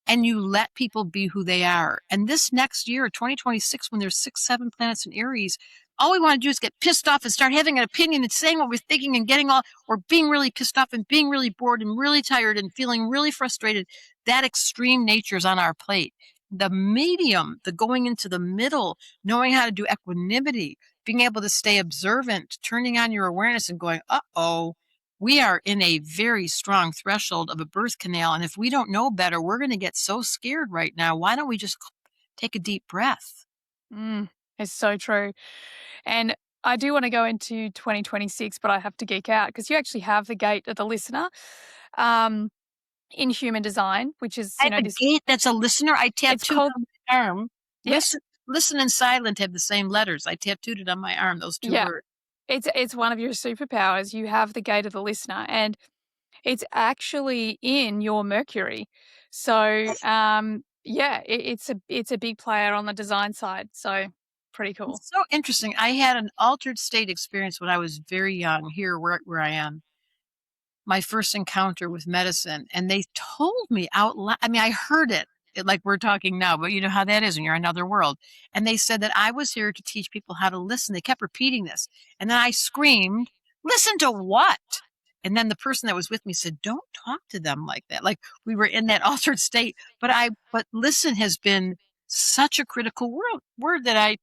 and you let people be who they are. And this next year, 2026, when there's 6, 7 planets in Aries, all we want to do is get pissed off and start having an opinion and saying what we're thinking and getting all, or being really pissed off and being really bored and really tired and feeling really frustrated. That extreme nature is on our plate. The medium, the going into the middle, knowing how to do equanimity, being able to stay observant, turning on your awareness and going, uh-oh, we are in a very strong threshold of a birth canal. And if we don't know better, we're going to get so scared right now. Why don't we just take a deep breath? It's so true. And I do want to go into 2026, but I have to geek out because you actually have the gate of the listener um, in human design, which is, I have a this, gate that's a listener. I it's tattooed called, on my arm. yeah, Listen and silent have the same letters. I tattooed it on my arm, those two yeah. words. It's one of your superpowers. You have the gate of the listener, and it's actually in your Mercury. So, yeah, it's a big player on the design side. So, pretty cool. It's so interesting. I had an altered state experience when I was very young here where I am. My first encounter with medicine, and they told me out loud. I mean, I heard it. like we're talking now, but you know how that is when you're in another world. And they said that I was here to teach people how to listen. They kept repeating this. And then I screamed, listen to what? And then the person that was with me said, don't talk to them like that. Like we were in that altered state. But listen has been such a critical word that I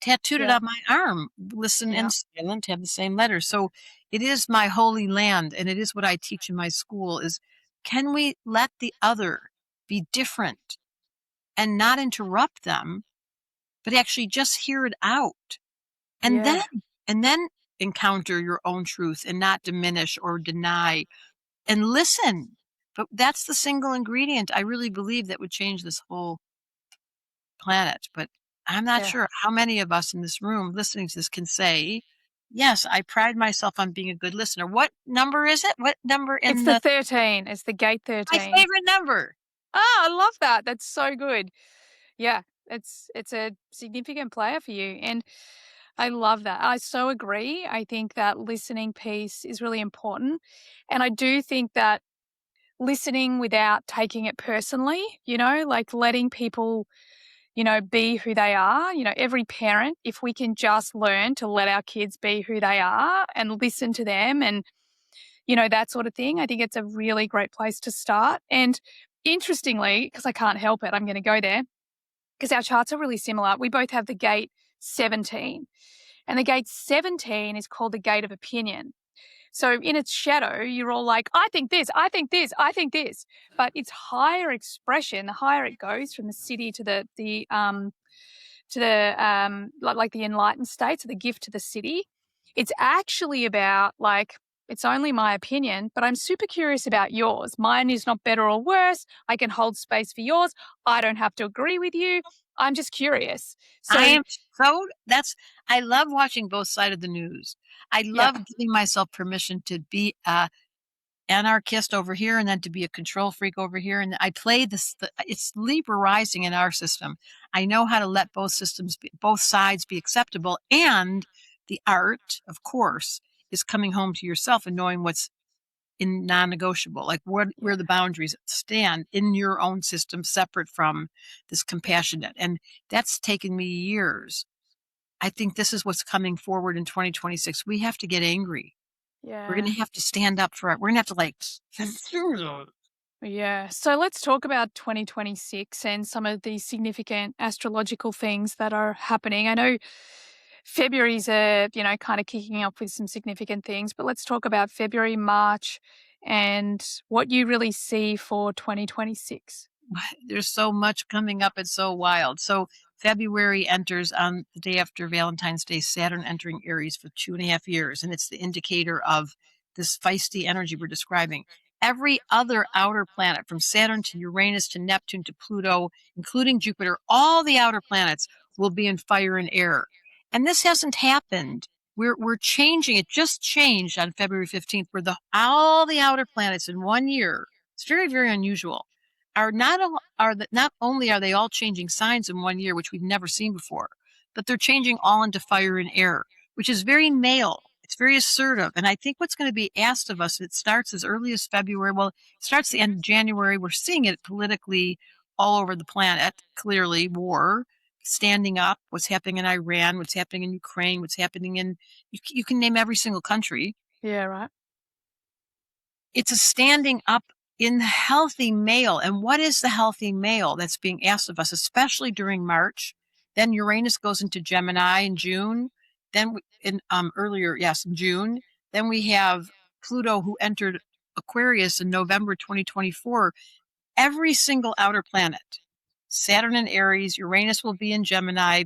tattooed it Yeah. on my arm. Listen Yeah. and silent have the same letter. So it is my holy land, and it is what I teach in my school is, can we let the other be different and not interrupt them, but actually just hear it out? And then Yeah. and then encounter your own truth and not diminish or deny and listen. But that's the single ingredient I really believe that would change this whole planet. But I'm not Yeah. sure how many of us in this room listening to this can say, yes, I pride myself on being a good listener. What number is it? What number It's in the the 13. It's the gate my 13. favorite number? Ah, I love that. That's so good. Yeah, it's a significant player for you, and I love that. I so agree. I think that listening piece is really important, and I do think that listening without taking it personally, like letting people, be who they are. Every parent, if we can just learn to let our kids be who they are and listen to them and, that sort of thing, I think it's a really great place to start. And interestingly, because I can't help it, I'm going to go there because our charts are really similar. We both have the gate 17, and the gate 17 is called the gate of opinion. So in its shadow, you're all like, I think this, I think this, I think this. But its higher expression, the higher it goes from the city to like the enlightened state, so the gift to the city, it's actually about like, it's only my opinion, but I'm super curious about yours. Mine is not better or worse. I can hold space for yours. I don't have to agree with you. I'm just curious. I So am so that's I love watching both sides of the news. I yeah, love giving myself permission to be a anarchist over here and then to be a control freak over here. And I play it's Libra rising in our system. I know how to let both sides be acceptable. And the art, of course, is coming home to yourself and knowing what's in non-negotiable, like where yeah, the boundaries stand in your own system, separate from this compassionate. And that's taken me years. I think this is what's coming forward in 2026. We have to get angry. We're yeah. gonna have to stand up for it. We're gonna have to like Yeah. So let's talk about 2026 and some of the significant astrological things that are happening. I know February's kind of kicking off with some significant things, but let's talk about February, March, and what you really see for 2026. there's so much coming up. It's so wild. So February enters on the day after Valentine's Day, Saturn entering Aries for 2.5 years. And it's the indicator of this feisty energy we're describing. Every other outer planet, from Saturn to Uranus to Neptune to Pluto, including Jupiter, all the outer planets will be in fire and air. And this hasn't happened. We're changing. It just changed on February 15th, where all the outer planets in 1 year, it's very, very unusual, not only are they all changing signs in 1 year, which we've never seen before, but they're changing all into fire and air, which is very male. It's very assertive. And I think what's going to be asked of us, it starts as early as February. Well, it starts the end of January. We're seeing it politically all over the planet, clearly war, standing up, what's happening in Iran, what's happening in Ukraine, what's happening in, you can name every single country. Yeah, right. It's a standing up in the healthy male. And what is the healthy male that's being asked of us, especially during March? Then Uranus goes into Gemini in June. Then in June. Then we have Pluto, who entered Aquarius in November 2024. Every single outer planet, Saturn in Aries, Uranus will be in Gemini,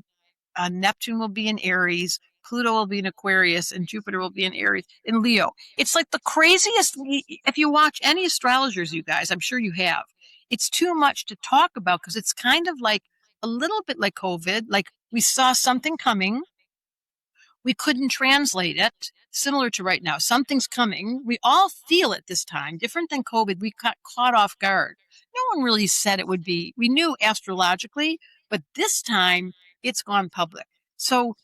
Neptune will be in Aries, Pluto will be in Aquarius, and Jupiter will be in Leo. It's like the craziest. If you watch any astrologers, you guys, I'm sure you have, it's too much to talk about because it's kind of like a little bit like COVID. Like we saw something coming, we couldn't translate it. Similar to right now, something's coming. We all feel it this time, different than COVID. We got caught off guard. No one really said it would be. We knew astrologically, but this time it's gone public. So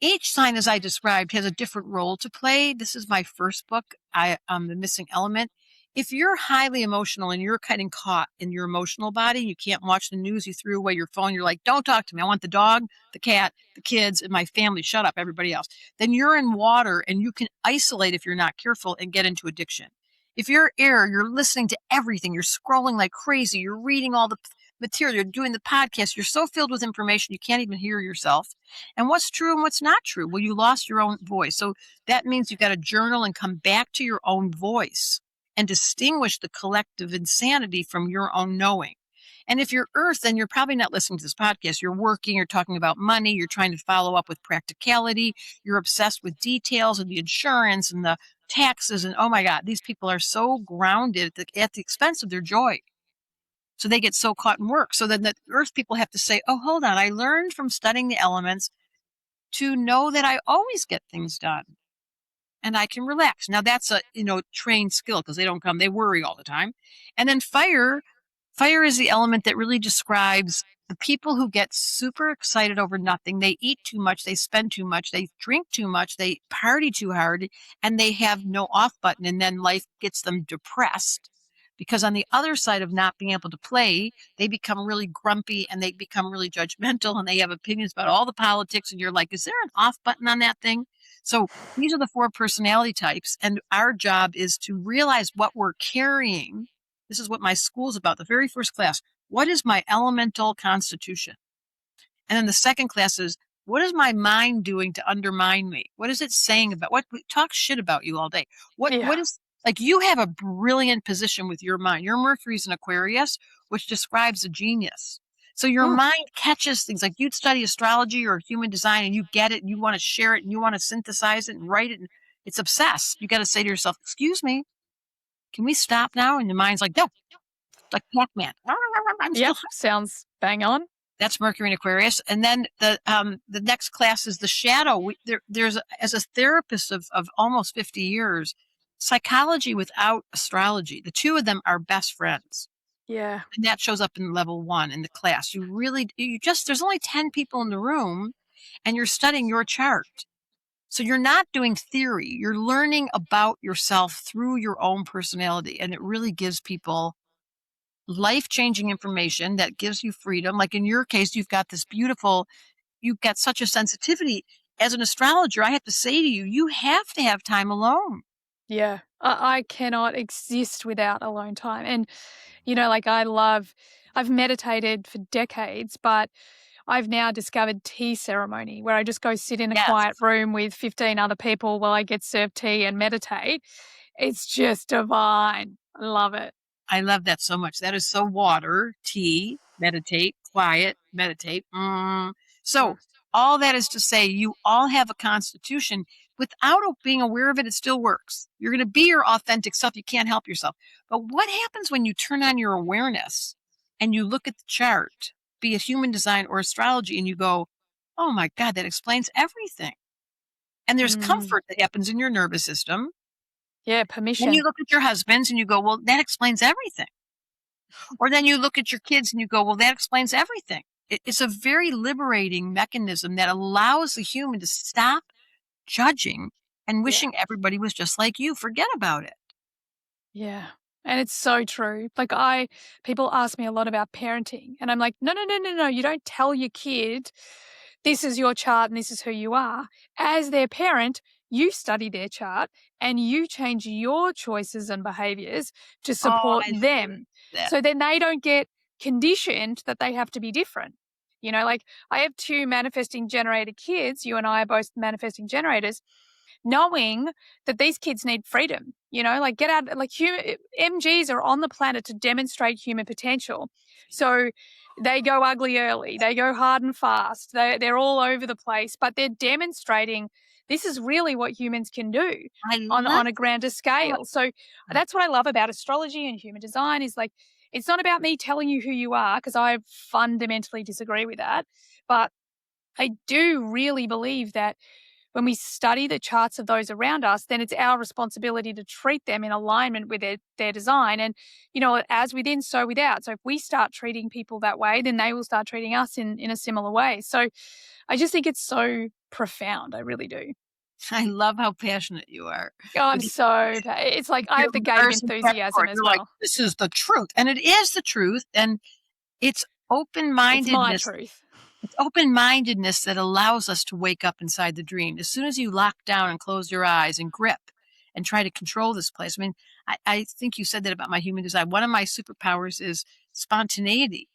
each sign, as I described, has a different role to play. This is my first book, The Missing Element. if you're highly emotional and you're kind of caught in your emotional body, you can't watch the news, you threw away your phone, you're like, don't talk to me. I want the dog, the cat, the kids, and my family. Shut up, everybody else. Then you're in water and you can isolate if you're not careful and get into addiction. If you're air, you're listening to everything, you're scrolling like crazy, you're reading all the material, you're doing the podcast, you're so filled with information you can't even hear yourself. And what's true and what's not true? Well, you lost your own voice. So that means you've got to journal and come back to your own voice and distinguish the collective insanity from your own knowing. And if you're Earth, then you're probably not listening to this podcast. You're working, you're talking about money, you're trying to follow up with practicality, you're obsessed with details and the insurance and the taxes. And oh my God, these people are so grounded at the expense of their joy. So they get so caught in work. So then the Earth people have to say, oh, hold on, I learned from studying the elements to know that I always get things done and I can relax. Now that's a, trained skill because they don't come, they worry all the time. And then fire is the element that really describes the people who get super excited over nothing. They eat too much, they spend too much, they drink too much, they party too hard, and they have no off button. And then life gets them depressed because on the other side of not being able to play, they become really grumpy and they become really judgmental and they have opinions about all the politics. And you're like, is there an off button on that thing? So these are the 4 personality types. And our job is to realize what we're carrying. This is what my school's about. The very first class, what is my elemental constitution? And then the second class is, what is my mind doing to undermine me? What is it saying about what talk shit about you all day? What is like you have a brilliant position with your mind. Your Mercury's in Aquarius, which describes a genius. So your mind catches things like you'd study astrology or human design and you get it and you want to share it and you want to synthesize it and write it. And it's obsessed. You got to say to yourself, excuse me, can we stop now? And your mind's like, no, like Pac-Man. Yep, sounds bang on. That's Mercury in Aquarius. And then the next class is the shadow. There's as a therapist of almost 50 years, psychology without astrology. The two of them are best friends. Yeah. And that shows up in level 1 in the class. There's only 10 people in the room and you're studying your chart. So you're not doing theory. You're learning about yourself through your own personality. And it really gives people life-changing information that gives you freedom. Like in your case, you've got such a sensitivity. As an astrologer, I have to say to you, you have to have time alone. Yeah. I cannot exist without alone time. And, I've meditated for decades, but I've now discovered tea ceremony where I just go sit in a quiet room with 15 other people while I get served tea and meditate. It's just divine. I love it. I love that so much. That is so water, tea, meditate, quiet, meditate. So all that is to say, you all have a constitution. Without being aware of it, it still works. You're going to be your authentic self. You can't help yourself. But what happens when you turn on your awareness and you look at the chart, be it human design or astrology, and you go, oh my God, that explains everything. And there's comfort that happens in your nervous system. Yeah, permission. Then you look at your husbands and you go, well, that explains everything. Or then you look at your kids and you go, well, that explains everything. It's a very liberating mechanism that allows the human to stop judging and wishing everybody was just like you. Forget about it. Yeah. And it's so true. Like people ask me a lot about parenting and I'm like, no. You don't tell your kid this is your chart and this is who you are. As their parent, you study their chart and you change your choices and behaviors to support them. So then they don't get conditioned that they have to be different. Like I have 2 manifesting generator kids. You and I are both manifesting generators. Knowing that these kids need freedom, like get out, like MGs are on the planet to demonstrate human potential. So they go ugly early, they go hard and fast, they're all over the place, but they're demonstrating this is really what humans can do on a grander scale. So that's what I love about astrology and human design is like, it's not about me telling you who you are because I fundamentally disagree with that. But I do really believe that when we study the charts of those around us, then it's our responsibility to treat them in alignment with their design. And, as within, so without. So if we start treating people that way, then they will start treating us in a similar way. So I just think it's so profound. I really do. I love how passionate you are. Oh, I'm With so it's like I your have the gate of Mars and enthusiasm Capricorn, as you're like, well. "This is the truth," and it is the truth, and it's It's my open-mindedness truth. it's open-mindedness that allows us to wake up inside the dream. As soon as you lock down and close your eyes and grip and try to control this place, I mean, I think you said that about my human design. One of my superpowers is spontaneity,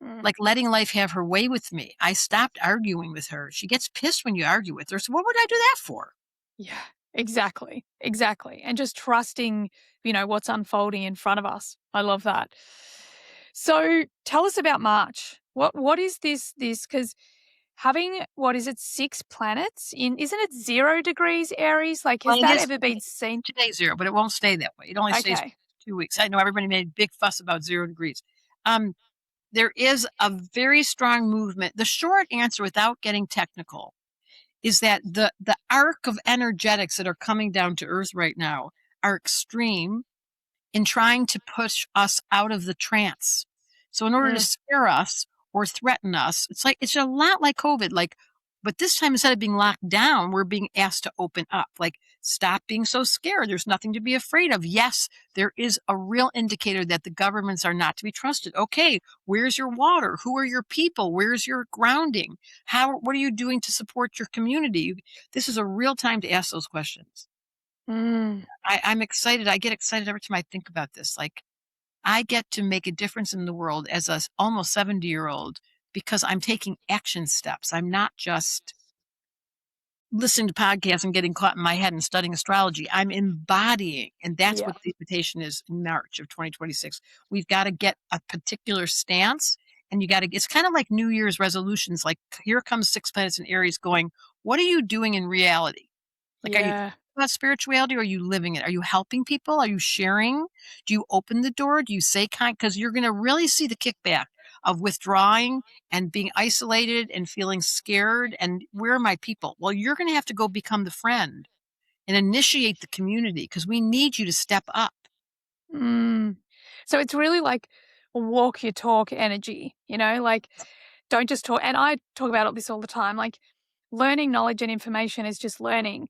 Mm. like letting life have her way with me. I stopped arguing with her. She gets pissed when you argue with her, so what would I do that for? Yeah, exactly. Exactly. And just trusting, what's unfolding in front of us. I love that. So tell us about March. What is this? Because having, what is it, 6 planets in, isn't it 0 degrees Aries? Like, Well, has it that is ever been seen? today 0, but it won't stay that way. It only stays Okay. 2 weeks. I know everybody made a big fuss about 0 degrees. Um, there is a very strong movement. The short answer, without getting technical, is that the arc of energetics that are coming down to Earth right now are extreme in trying to push us out of the trance. So in order to Mm, scare us or threaten us, it's a lot like COVID, like, but this time instead of being locked down, we're being asked to open up. Like, stop being so scared. There's nothing to be afraid of. Yes, there is a real indicator that the governments are not to be trusted. Okay, where's your water? Who are your people? Where's your grounding? What are you doing to support your community? This is a real time to ask those questions. mm. I'm excited. I get excited every time I think about this. Like, I get to make a difference in the world as a almost 70-year-old because I'm taking action steps. I'm not just listening to podcasts and getting caught in my head and studying astrology. I'm embodying, and that's Yeah. what the invitation is in March of 2026. We've got to get a particular stance, and it's kind of like New Year's resolutions. Like, here comes 6 planets in Aries going, what are you doing in reality? Like, are you thinking Yeah. about spirituality, or are you living it? Are you helping people? Are you sharing? Do you open the door? Do you say kind? Because you're going to really see the kickback of withdrawing and being isolated and feeling scared. And where are my people? Well, you're going to have to go become the friend and initiate the community because we need you to step up. Mm. So it's really like walk your talk energy, like don't just talk. And I talk about this all the time. Like learning knowledge and information is just learning.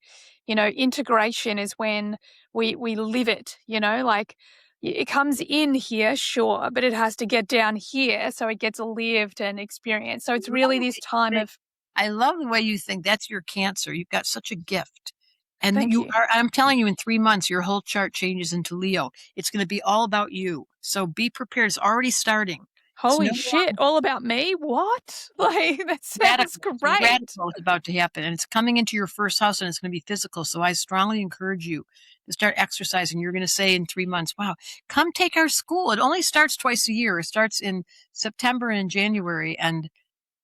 Integration is when we live it, like it comes in here, sure, but it has to get down here so it gets lived and experienced. So I it's love really the way this you time think. of I love the way you think. That's your Cancer. You've got such a gift. And thank you. I'm telling you, in 3 months, your whole chart changes into Leo. It's going to be all about you. So be prepared. It's already starting. It's no Holy shit, all about me? What? Like that sounds radical. great. Radical is about to happen, and it's coming into your first house, and it's going to be physical. So I strongly encourage you to start exercising. You're going to say in 3 months, "Wow, come take our school." It only starts twice a year. It starts in September and in January, and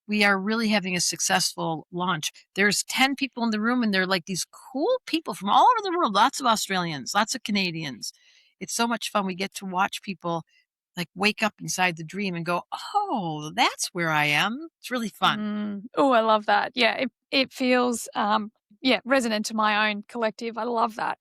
we are really having a successful launch. There's 10 people in the room, and they're like these cool people from all over the world. Lots of Australians, lots of Canadians. It's so much fun. We get to watch people like wake up inside the dream and go, "Oh, that's where I am." It's really fun. Oh, I love that. Yeah, it feels resonant to my own collective. I love that.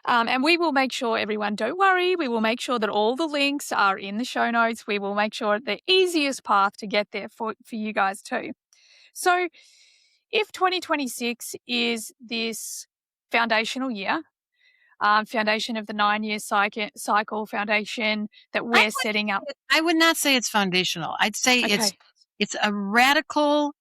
And we will make sure everyone, don't worry, we will make sure that all the links are in the show notes. We will make sure the easiest path to get there for you guys too. So if 2026 is this foundational year, foundation of the 9-year cycle foundation that I we're wouldn't setting up. I would not say it's foundational. I'd say it's Okay. it's a radical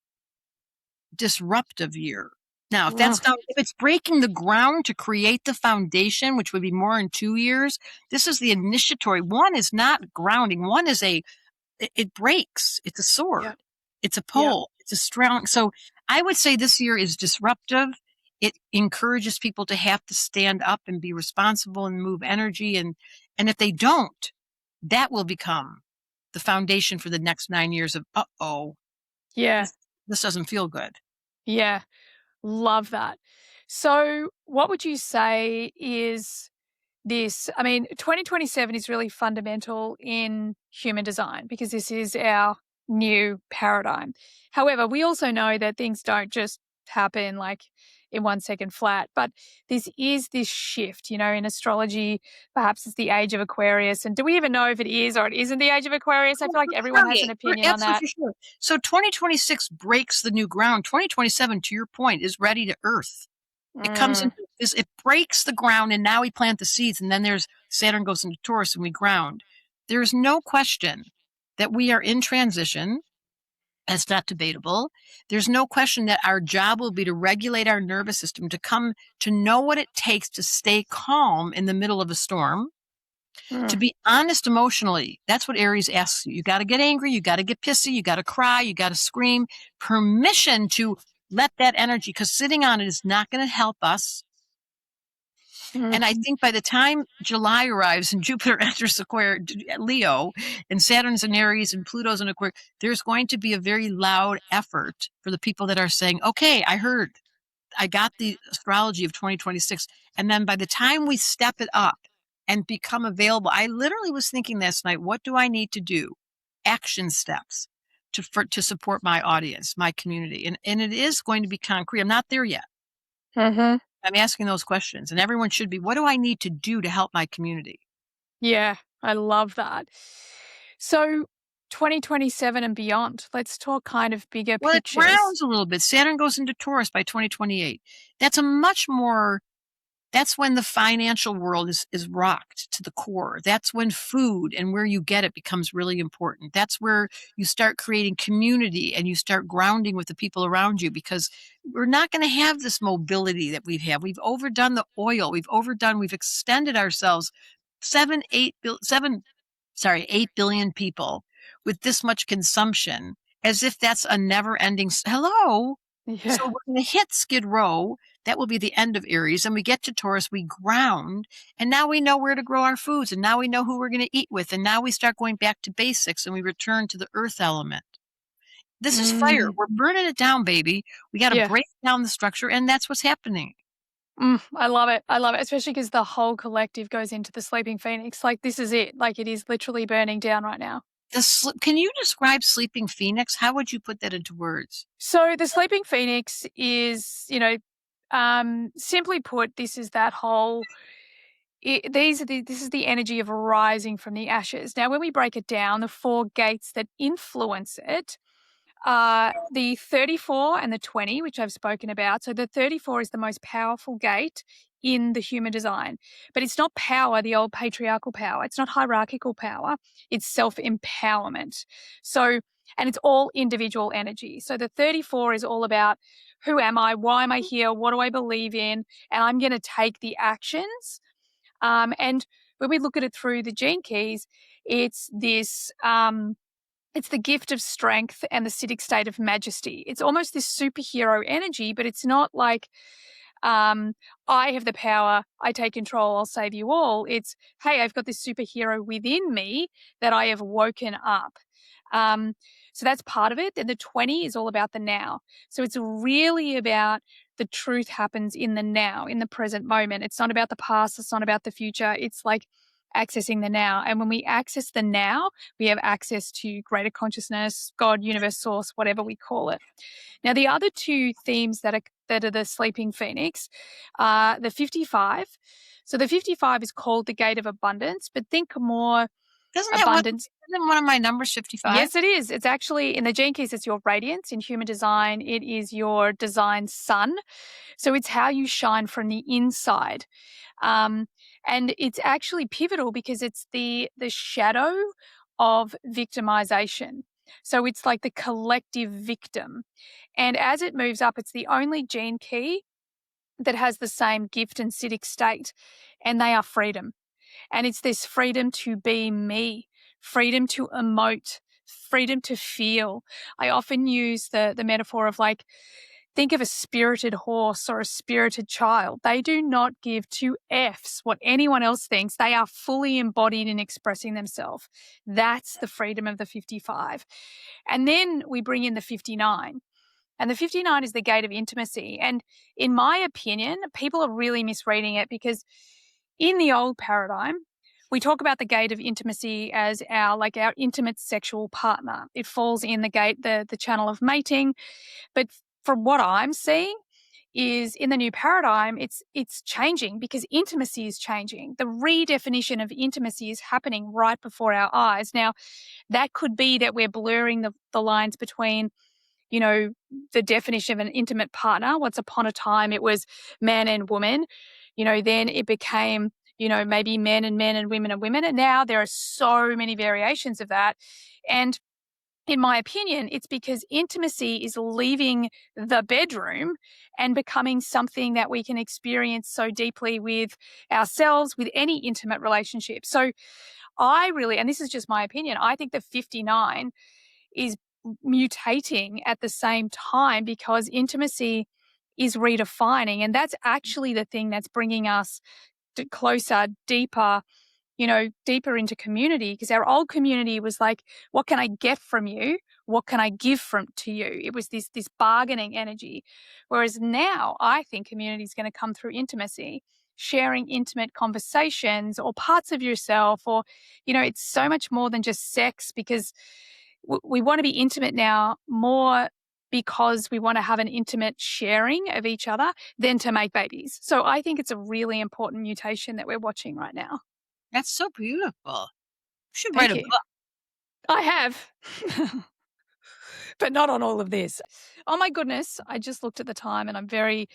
disruptive year. Now, Ugh. if it's breaking the ground to create the foundation, which would be more in 2 years, this is the initiatory. One is not grounding. One is it breaks. It's a Yeah. sword. It's a Yeah. pole. It's a strong. So I would say this year is disruptive. It encourages people to have to stand up and be responsible and move energy. And if they don't, that will become the foundation for the next 9 years of, uh-oh, Yeah. this doesn't feel good. Yeah. Love that. So, what would you say is this? I mean, 2027 is really fundamental in human design because this is our new paradigm. However, we also know that things don't just happen like in 1 second flat, but this is this shift, in astrology, perhaps it's the age of Aquarius. And do we even know if it is or it isn't the age of Aquarius? I Oh, feel like we're everyone has an permeate. We're opinion on that. absolutely sure. So 2026 breaks the new ground. 2027, to your point, is ready to earth. It comes into this, it breaks the ground, and now we plant the seeds, and then there's Saturn goes into Taurus and we ground. There's no question that we are in transition. That's not debatable. There's no question that our job will be to regulate our nervous system, to come to know what it takes to stay calm in the middle of a storm, to be honest emotionally. That's what Aries asks you. You got to get angry. You got to get pissy. You got to cry. You got to scream. Permission to let that energy, because sitting on it is not going to help us. And I think by the time July arrives and Jupiter enters Leo and Saturn's in Aries and Pluto's in Aquarius, there's going to be a very loud effort for the people that are saying, okay, I heard, I got the astrology of 2026. And then by the time we step it up and become available, I literally was thinking last night, what do I need to do? Action steps to support my audience, my community. And it is going to be concrete. I'm not there yet. I'm asking those questions, and everyone should be, what do I need to do to help my community? Yeah, I love that. So 2027 and beyond, let's talk kind of bigger pictures. Well, it rounds a little bit. Saturn goes into Taurus by 2028. That's a much more, that's when the financial world is rocked to the core. That's when food and where you get it becomes really important. That's where you start creating community and you start grounding with the people around you, because we're not going to have this mobility that we've had. We've overdone the oil. We've extended ourselves 8 billion people with this much consumption, as if that's a never ending. Hello. Yeah. So we're going to hit Skid Row. That will be the end of Aries. And we get to Taurus, we ground, and now we know where to grow our foods, and now we know who we're going to eat with, and now we start going back to basics, and we return to the earth element. This is fire. We're burning it down, baby. We got to break down the structure, and that's what's happening. I love it. I love it, especially because the whole collective goes into the sleeping phoenix. Like, this is it. Like, it is literally burning down right now. Can you describe sleeping phoenix? How would you put that into words? So the sleeping phoenix is, simply put, this is that whole. This is the energy of rising from the ashes. Now, when we break it down, the 4 gates that influence it are the 34 and the 20, which I've spoken about. So the 34 is the most powerful gate in the human design, but it's not power, the old patriarchal power. It's not hierarchical power. It's self-empowerment. So, and it's all individual energy. So the 34 is all about, who am I? Why am I here? What do I believe in? And I'm going to take the actions. And when we look at it through the gene keys, it's this, it's the gift of strength and the Siddhic state of majesty. It's almost this superhero energy, but it's not like, I have the power, I take control, I'll save you all. It's, hey, I've got this superhero within me that I have woken up. So that's part of it. And the 20 is all about the now. So it's really about the truth happens in the now, in the present moment. It's not about the past. It's not about the future. It's like accessing the now. And when we access the now, we have access to greater consciousness, God, universe, source, whatever we call it. Now, the other 2 themes that are the sleeping phoenix are the 55. So the 55 is called the gate of abundance, but think more abundance. Isn't one of my numbers 55? Yes, it is. It's actually, in the gene keys, it's your radiance. In human design, it is your design sun. So it's how you shine from the inside. And it's actually pivotal because it's the shadow of victimization. So it's like the collective victim. And as it moves up, it's the only gene key that has the same gift and Siddhic state, and they are freedom. And it's this freedom to be me, freedom to emote, freedom to feel. I often use the metaphor of, like, think of a spirited horse or a spirited child. They do not give 2 Fs what anyone else thinks. They are fully embodied in expressing themselves. That's the freedom of the 55. And then we bring in the 59. And the 59 is the gate of intimacy. And in my opinion, people are really misreading it, because in the old paradigm, we talk about the gate of intimacy as our intimate sexual partner. It falls in the gate, the channel of mating. But from what I'm seeing is, in the new paradigm, it's changing, because intimacy is changing. The redefinition of intimacy is happening right before our eyes. Now, that could be that we're blurring the lines between the definition of an intimate partner. Once upon a time, it was man and woman. Then it became, maybe men and men and women and women. And now there are so many variations of that. And in my opinion, it's because intimacy is leaving the bedroom and becoming something that we can experience so deeply with ourselves, with any intimate relationship. So and this is just my opinion, I think the 59 is mutating at the same time because intimacy is redefining. And that's actually the thing that's bringing us closer, deeper into community, because our old community was like, what can I get from you? What can I give to you? It was this bargaining energy. Whereas now I think community is going to come through intimacy, sharing intimate conversations or parts of yourself, or, it's so much more than just sex, because we want to be intimate now more because we want to have an intimate sharing of each other than to make babies. So I think it's a really important mutation that we're watching right now. That's so beautiful. You should Thank write a you. book. I have, but not on all of this. Oh my goodness, I just looked at the time and I'm very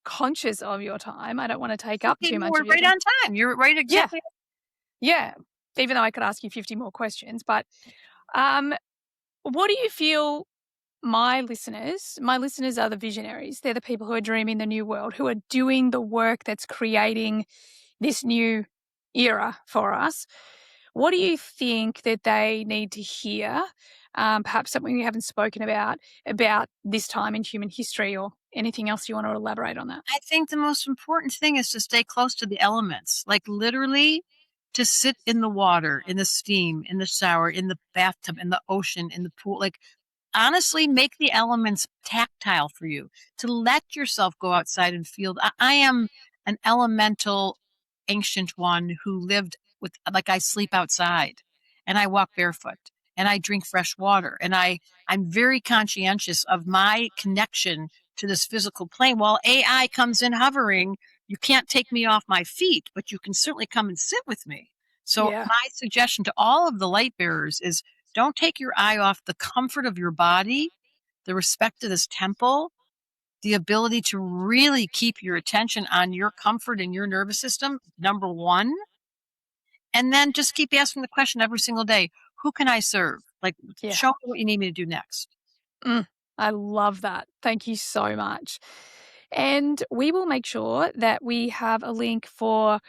conscious of your time. I don't want to take up too much We're of your right time. on time. You're right exactly. Yeah. Even though I could ask you 50 more questions, but what do you feel my listeners are the visionaries. They're the people who are dreaming the new world, who are doing the work that's creating this new era for us. What do you think that they need to hear? Perhaps something we haven't spoken about this time in human history, or anything else you want to elaborate on that? I think the most important thing is to stay close to the elements, like literally to sit in the water, in the steam, in the shower, in the bathtub, in the ocean, in the pool. Like, honestly, make the elements tactile for you, to let yourself go outside and feel. I am an elemental ancient one who lived with, like, I sleep outside and I walk barefoot and I drink fresh water. And I'm very conscientious of my connection to this physical plane. While AI comes in hovering, you can't take me off my feet, but you can certainly come and sit with me. So Yeah. my suggestion to all of the light bearers is, don't take your eye off the comfort of your body, the respect of this temple, the ability to really keep your attention on your comfort and your nervous system, number one. And then just keep asking the question every single day, who can I serve? Like, Yeah. show me what you need me to do next. I love that. Thank you so much. And we will make sure that we have a link for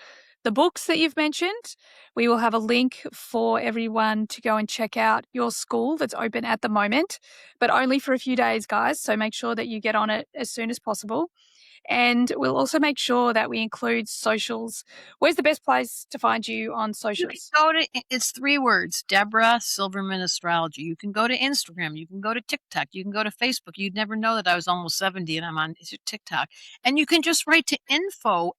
the books that you've mentioned. We will have a link for everyone to go and check out your school that's open at the moment, but only for a few days, guys. So make sure that you get on it as soon as possible. And we'll also make sure that we include socials. Where's the best place to find you on You can socials? go to, it's 3 words, Debra Silverman Astrology. You can go to Instagram. You can go to TikTok. You can go to Facebook. You'd never know that I was almost 70 and I'm on TikTok. And you can just write to info@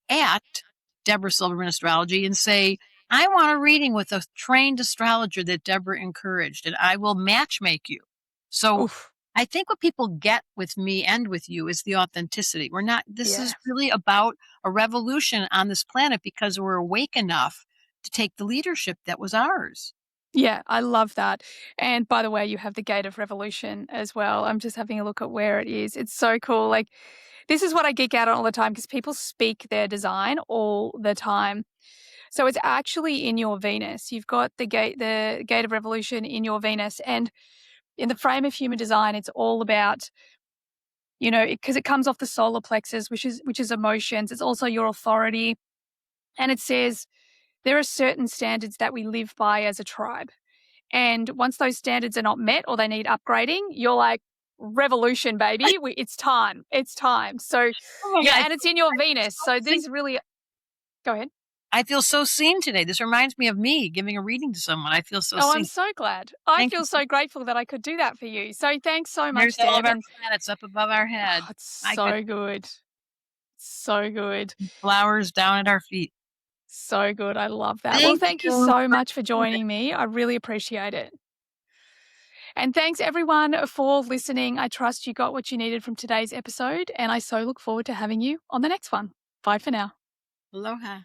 Debra Silverman Astrology and say, I want a reading with a trained astrologer that Debra encouraged, and I will match make you. So Oof. I think what people get with me and with you is the authenticity. This is Yeah. really about a revolution on this planet because we're awake enough to take the leadership that was ours. Yeah, I love that. And by the way, you have the Gate of Revolution as well. I'm just having a look at where it is. It's so cool. Like, this is what I geek out on all the time, because people speak their design all the time. So it's actually in your Venus. You've got the Gate of Revolution in your Venus. And in the frame of human design, it's all about, because it comes off the solar plexus, which is emotions. It's also your authority. And it says there are certain standards that we live by as a tribe. And once those standards are not met or they need upgrading, you're like, revolution, baby. It's time. It's time. So, Oh my yeah, God, and it's in your Venus. So these really, go ahead. I feel so seen today. This reminds me of me giving a reading to someone. I feel so Oh, I'm seen. so glad. I Thank you. feel so grateful that I could do that for you. So thanks so There's much, all of Deb. our And planets up above our head. it's My good so good. So good. flowers down at our feet. So good. I love that. Well, thank you you. so much for joining me. I really appreciate it. And thanks everyone for listening. I trust you got what you needed from today's episode, and I so look forward to having you on the next one. Bye for now. Aloha.